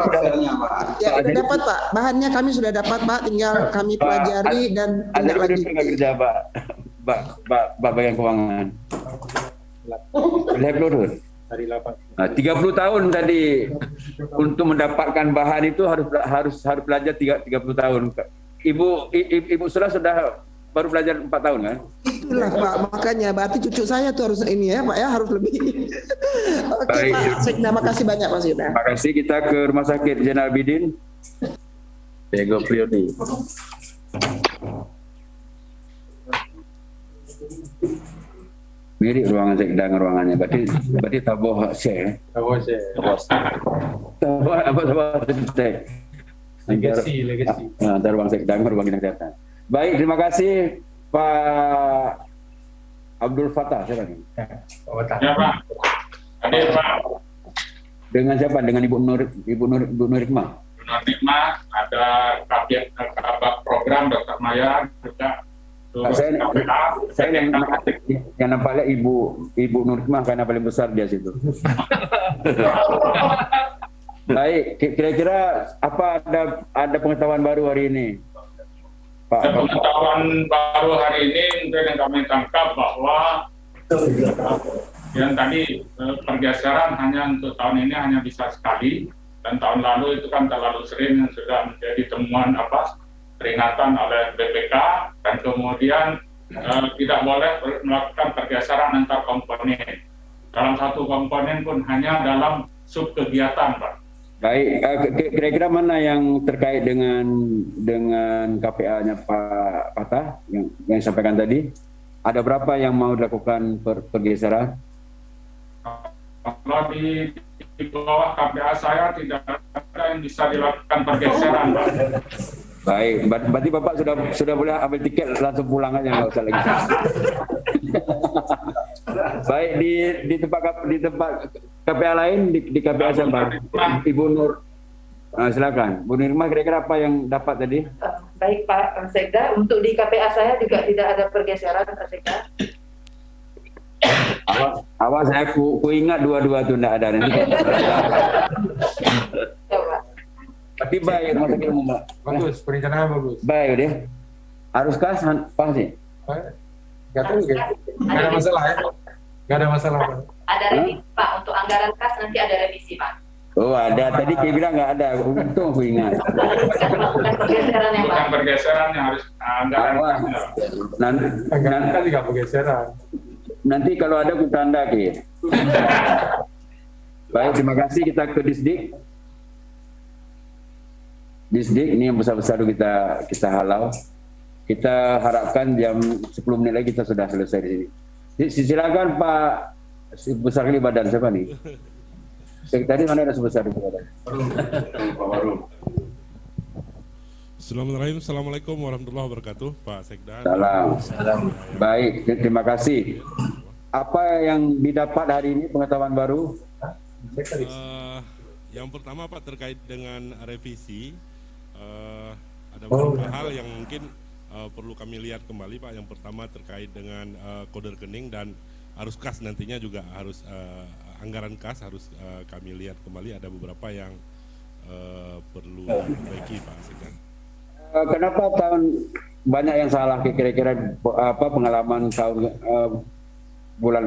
ya sudah dapat Pak. Bahannya kami sudah dapat Pak. Tinggal kami pelajari dan ada tindak lanjuti. nggak kerja Pak bagian keuangan. Lihat dulu. Nah, 30 tahun tadi untuk mendapatkan bahan itu harus belajar 30 tahun. Ibu sudah baru belajar 4 tahun kan? Itulah Pak, makanya berarti cucu saya tuh harus ini ya Pak ya, harus lebih. Oke Baik. Pak Sekda, makasih banyak Pak Sekda. Terima kasih. Kita ke Rumah Sakit Zainal Abidin. Diego Priodi. Mirip ruangan Sekda dengan ruangannya. Berarti taboh share. Taboh share. Taboh share. Legasi. Antara ruang Sekda dengan ruang dinas kesehatan. Baik, terima kasih Pak Abdul Fattah. Siapa nih? Ya Pak. Hadir Pak. Dengan siapa? Dengan Ibu Nurikmah. Nur Nikmah, ada kabak program Dr. Maya juga. Saya yang nampaknya Ibu Nurikmah karena paling besar dia situ. Baik, kira-kira apa ada pengetahuan baru hari ini, Pak? Pengetahuan baru hari ini mungkin yang kami tangkap bahwa yang tadi pergeseran hanya untuk tahun ini hanya bisa sekali, dan tahun lalu itu kan terlalu sering sudah menjadi temuan peringatan oleh BPK, dan kemudian tidak boleh melakukan pergeseran antar komponen. Dalam satu komponen pun hanya dalam sub kegiatan, Pak. Baik, kira-kira mana yang terkait dengan KPA-nya Pak Fattah yang disampaikan tadi? Ada berapa yang mau dilakukan pergeseran? Kalau di bawah KPA saya tidak ada yang bisa dilakukan pergeseran, Pak. Baik, berarti Bapak sudah boleh ambil tiket langsung pulang aja, nggak usah lagi. Baik, di tempat KPA lain, di KPA siapa? Ibu Nur. Silakan, Bu Nirma, kira-kira apa yang dapat tadi? Baik Pak Sekda, untuk di KPA saya juga tidak ada pergeseran Pak Sekda. Awas saya ku ingat dua-dua itu tidak ada nanti. Berarti baik rumah sakit umum, Pak. Bagus, perencanaan bagus. Baik deh. Haruskah pas sih? Gak tahu ya. Gak ada masalah ya. Gak ada masalah Pak. Ada revisi Pak, untuk anggaran kas nanti ada revisi Pak. Oh ada, tadi dia bilang nggak ada, untung aku ingat. Bukan pergeseran yang Bukan pergeseran yang harus anggaran kas. Nanti nggak pergeseran. Nanti kalau ada aku tanda Ki. Baik, terima kasih. Kita ke Disdik. Disdik ini yang besar-besar kita halau. Kita harapkan jam 10 menit lagi kita sudah selesai di sini. Silakan Pak Besar Kali Badan, siapa nih? Tadi mana ada sebesar itu Badan? Pak Warum. Assalamualaikum warahmatullahi wabarakatuh, Pak Sekda. Salam. Baik, terima kasih. Apa yang didapat hari ini pengetahuan baru? Yang pertama Pak terkait dengan revisi, ada beberapa hal yang mungkin perlu kami lihat kembali Pak. Yang pertama terkait dengan kode rekening dan arus kas, nantinya juga harus anggaran kas harus kami lihat kembali. Ada beberapa yang perlu diperbaiki Pak Sekda. Kenapa banyak yang salah kira-kira pengalaman tahun bulan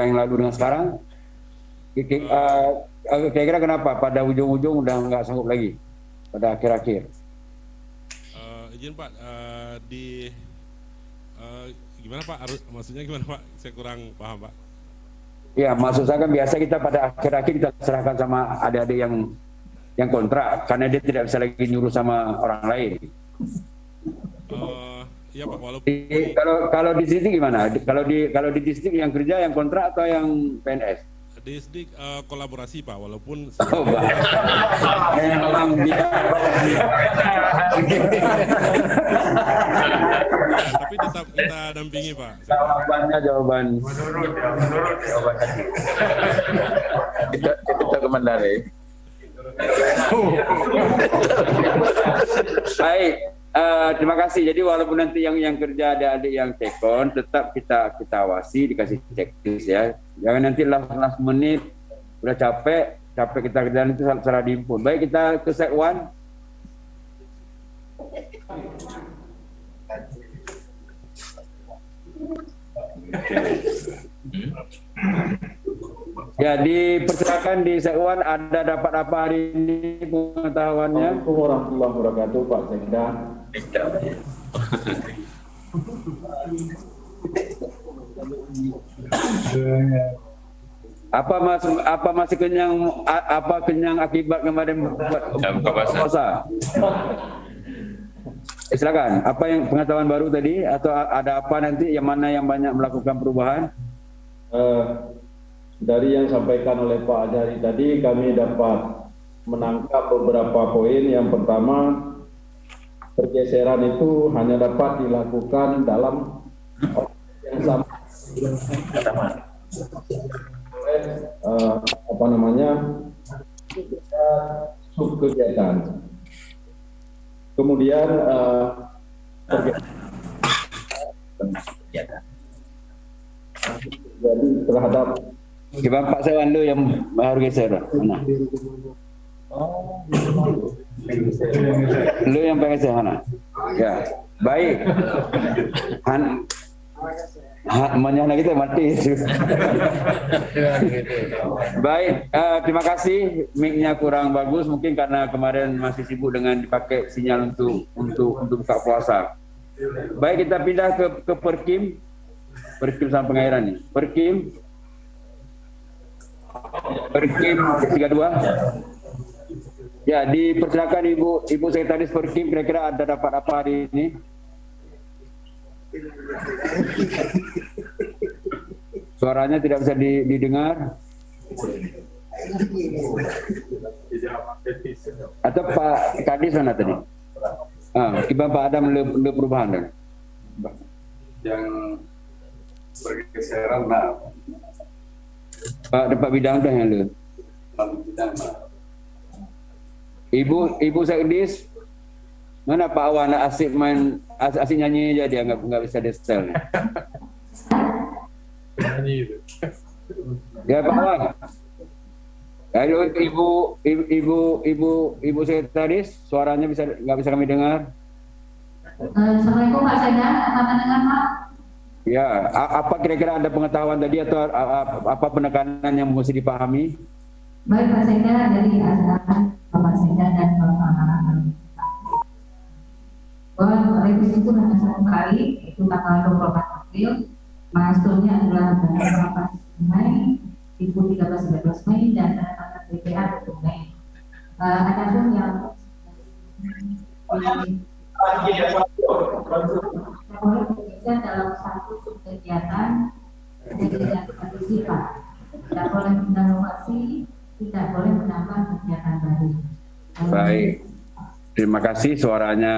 yang lalu dengan sekarang? Kira-kira kenapa pada ujung-ujung udah nggak sanggup lagi pada akhir-akhir? Izin Pak, gimana Pak? Maksudnya gimana Pak? Saya kurang paham Pak. Ya, maksud saya kan biasa kita pada akhir-akhir kita serahkan sama adik-adik yang kontrak karena dia tidak bisa lagi nyuruh sama orang lain. Iya Pak, walaupun kalau di sini gimana? Kalau di distrik yang kerja yang kontrak atau yang PNS? Distrik kolaborasi Pak, walaupun memang tapi tetap kita dampingi Pak. Jawaban. Mandari. Baik, terima kasih. Jadi walaupun nanti yang kerja ada adik yang tekon, tetap kita awasi, dikasih checklist ya. Jangan nanti last menit udah capek kita kerjaan itu salah diimpun. Baik, kita ke set 1. Ya, dipersilakan di set 1 ada dapat apa hari ini pengetahuannya? Assalamualaikum warahmatullahi wabarakatuh, Pak Sekda. Apa masih kenyang akibat kemarin buat puasa? Silakan. Apa yang pengetahuan baru tadi atau ada apa nanti yang mana yang banyak melakukan perubahan? Dari yang disampaikan oleh Pak Azhari tadi, kami dapat menangkap beberapa poin. Yang pertama, pergeseran itu hanya dapat dilakukan dalam yang sama. Sub kegiatan. Kemudian jadi terhadap Pak Sewan lu yang baru geser mana? Lu yang pengen geser mana? Ya, baik. Menyana kita mati. Baik, terima kasih. Mic-nya kurang bagus mungkin karena kemarin masih sibuk dengan dipakai sinyal untuk buka puasa. Baik, kita pindah ke Perkim sama pengairan nih. Perkim 32. Ya, dipersilakan Ibu Sekretaris Perkim, kira-kira ada dapat apa hari ini? Suaranya tidak bisa didengar. Atau Pak Kadis mana tadi? Kiban Pak Adam le perubahan dan yang pergeseran Pak bidang dah yang le. Ibu Sekdis, mana Pak Awan asik main asik nyanyi aja dia nggak bisa destel. Nyanyi itu. Ya Pak Awan. Ayo Ibu Sekretaris, suaranya nggak bisa kami dengar. Assalamualaikum Pak Sekda, apa dengar Pak? Ya, apa kira-kira ada pengetahuan tadi atau apa penekanan yang mesti dipahami? Baik Pak Sekda, jadi Bapak Sekda dan Bapak bahwa revisi itu hanya satu kali, itu tanggal 24 April, milestone-nya adalah tanggal 8 Mei, Ibu 13-14 Mei, dan tanggal DPA 20 Mei. Adapun yang boleh bergeser dalam satu kegiatan partisipasi, tidak boleh menginovasi, tidak boleh menambah kegiatan baru. Baik, terima kasih. Suaranya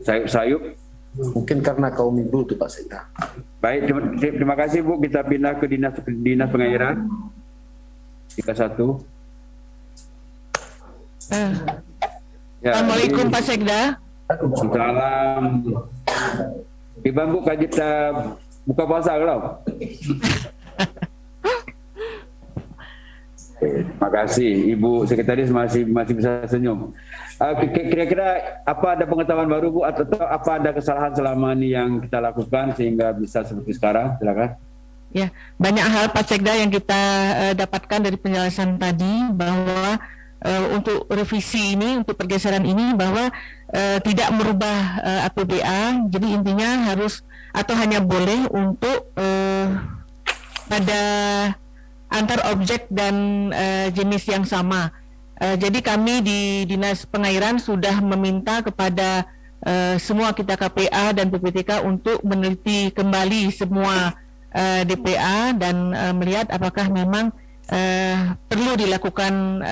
sayup-sayup. Mungkin karena kaum ibu itu Pak Sekda. Baik, terima kasih Bu. Kita pindah ke dinas pengairan 31. Ya, Assalamualaikum Pak Sekda. Salam. Iban Bu, kita buka puasa kalau. Terima kasih Ibu Sekretaris masih bisa senyum. Kira-kira apa ada pengetahuan baru Bu atau apa ada kesalahan selama ini yang kita lakukan sehingga bisa seperti sekarang? Silakan. Ya, banyak hal Pak Sekda yang kita dapatkan dari penjelasan tadi bahwa untuk revisi ini, untuk pergeseran ini bahwa tidak merubah APBA, jadi intinya harus atau hanya boleh untuk pada antar objek dan jenis yang sama. Jadi kami di Dinas Pengairan sudah meminta kepada semua kita KPA dan PPTK untuk meneliti kembali semua DPA dan melihat apakah memang perlu dilakukan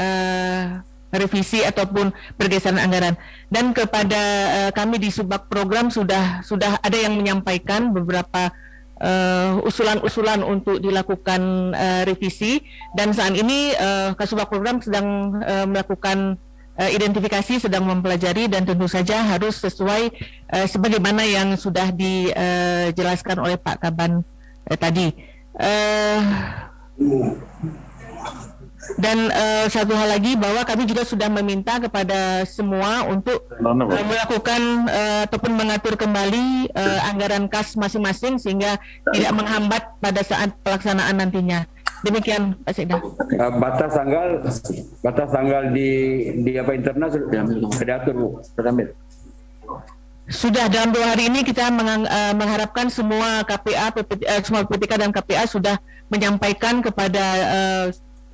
revisi ataupun pergeseran anggaran. Dan kepada kami di Subbag Program sudah ada yang menyampaikan beberapa usulan-usulan untuk dilakukan revisi, dan saat ini Kasubag Program sedang melakukan identifikasi, sedang mempelajari, dan tentu saja harus sesuai sebagaimana yang sudah dijelaskan oleh Pak Kaban tadi. Dan satu hal lagi, bahwa kami juga sudah meminta kepada semua untuk melakukan ataupun mengatur kembali anggaran kas masing-masing sehingga tidak menghambat pada saat pelaksanaan nantinya. Demikian Pak Sekda. Batas tanggal di apa internal sudah diatur, Bu. Sudah dalam 2 hari ini kita mengharapkan semua KPA, semua PPTK dan KPA sudah menyampaikan kepada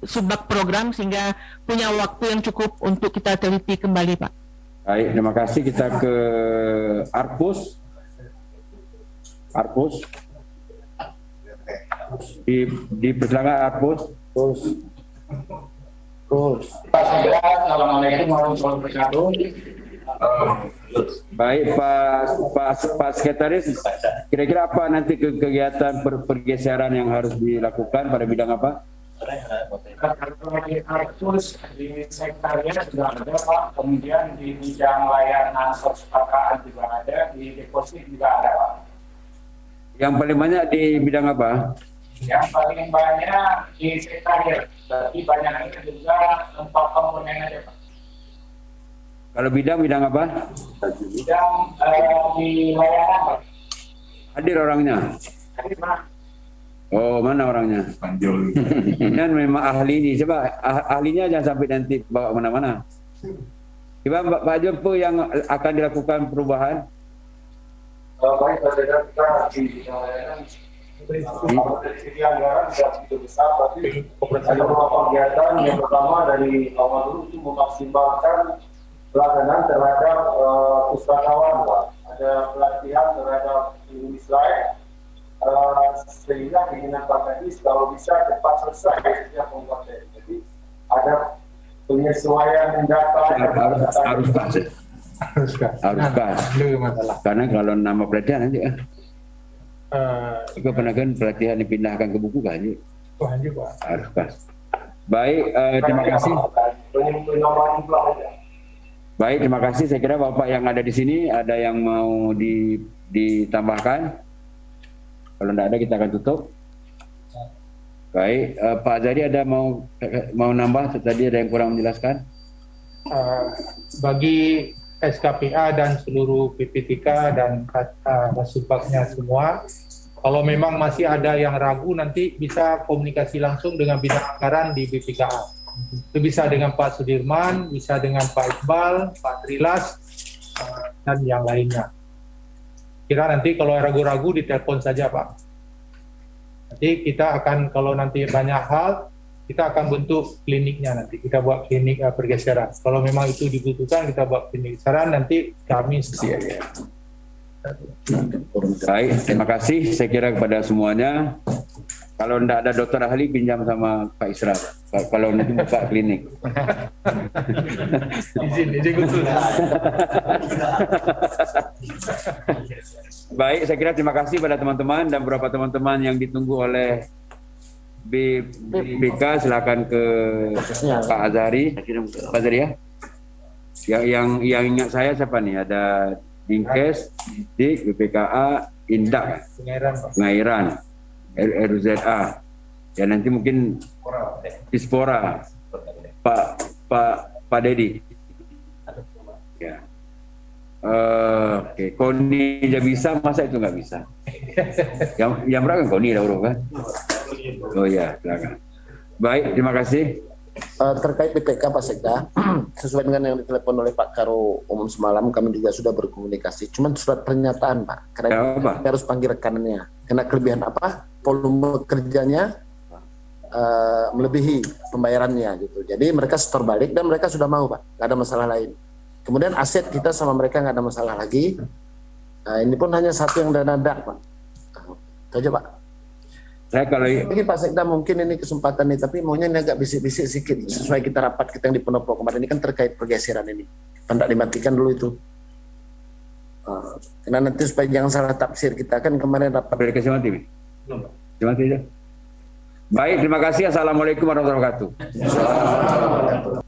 Subbag Program sehingga punya waktu yang cukup untuk kita teliti kembali, Pak. Baik, terima kasih. Kita ke Arpus. Dipersilakan Arpus. Assalamualaikum warahmatullahi wabarakatuh. Baik, Pak Sekretaris, kira-kira apa nanti kegiatan pergeseran yang harus dilakukan pada bidang apa? Kalau di Arpus, di sekretariat juga ada, Pak. Kemudian di bidang layanan perpustakaan juga ada, di deposit juga ada, Pak. Yang paling banyak di bidang apa? Yang paling banyak di sekretariat, tapi banyaknya juga tempat komponen aja, Pak. Kalau bidang apa? Bidang di layanan, Pak. Hadir orangnya? Hadir, Pak. Oh, mana orangnya? Dan memang ahli ini. Coba ahlinya jangan sampai nanti bawa mana-mana. Coba Pak Jompo yang akan dilakukan perubahan. Baik, kita di layanan dari segi anggaran tidak begitu besar, tapi ada beberapa kegiatan. Yang pertama dari awal dulu itu memaksimalkan pelaksanaan terhadap pustakawan, Pak. Ada pelatihan terhadap Indonesia Slide, sehingga keinginan Pak Kadis kalau bisa cepat selesai setiap konten. Jadi ada penyesuaian data harus karena kalau nama pelatihan nanti pernah kan pelatihan dipindahkan ke buku kan harus pas. Baik, terima kasih. Baik, terima kasih. Saya kira Bapak yang ada di sini ada yang mau ditambahkan. Kalau tidak ada kita akan tutup. Baik, Pak Azari ada mau nambah? Tadi ada yang kurang menjelaskan. Bagi SKPA dan seluruh PPTK dan Kasubagnya semua, kalau memang masih ada yang ragu nanti bisa komunikasi langsung dengan bidang anggaran di BPKA. Itu bisa dengan Pak Sudirman, bisa dengan Pak Iqbal, Pak Trilas, dan yang lainnya. Kira nanti kalau ragu-ragu ditelepon saja, Pak. Nanti kita akan, kalau nanti banyak hal, kita akan bentuk kliniknya nanti. Kita buat klinik pergeseran. Kalau memang itu dibutuhkan, kita buat klinik pergeseran, nanti kami siap. Baik, terima kasih. Saya kira kepada semuanya. Kalau tidak ada dokter ahli, pinjam sama Pak Isra. Kalau nanti buka klinik. Izin khusus. Baik, saya kira terima kasih pada teman-teman dan beberapa teman-teman yang ditunggu oleh BK. Silakan ke Pak Azari. Pak Azari ya. Yang ingat saya siapa nih? Ada Dinkes, Dik, BPKA, Indak, Pengairan, RUZA. Ya nanti mungkin Dispora, Pak Dedi. Ya. Oke, Koni aja bisa, masa itu nggak bisa? Yang berapa kan Koni dah kan? Oh ya, silakan. Baik, terima kasih. Terkait BPK Pak Sekda, sesuai dengan yang ditelepon oleh Pak Karo Umum semalam, kami juga sudah berkomunikasi. Cuman surat pernyataan Pak, karena kita harus panggil rekanannya. Karena kelebihan apa? Volume kerjanya melebihi pembayarannya gitu. Jadi mereka setor balik dan mereka sudah mau Pak, nggak ada masalah lain. Kemudian aset kita sama mereka nggak ada masalah lagi. Ini pun hanya satu yang dana Pak. Itu aja Pak. Saya kalau ini Pak Sekda mungkin ini kesempatan nih, tapi maunya ini agak bisik-bisik sedikit sesuai kita rapat kita yang di Pendopo kemarin ini kan terkait pergeseran ini. Hendak dimatikan dulu itu. Karena nanti supaya jangan salah tafsir, kita kan kemarin rapat pergeseran mati. Terima kasih. Baik, terima kasih. Assalamualaikum warahmatullahi wabarakatuh.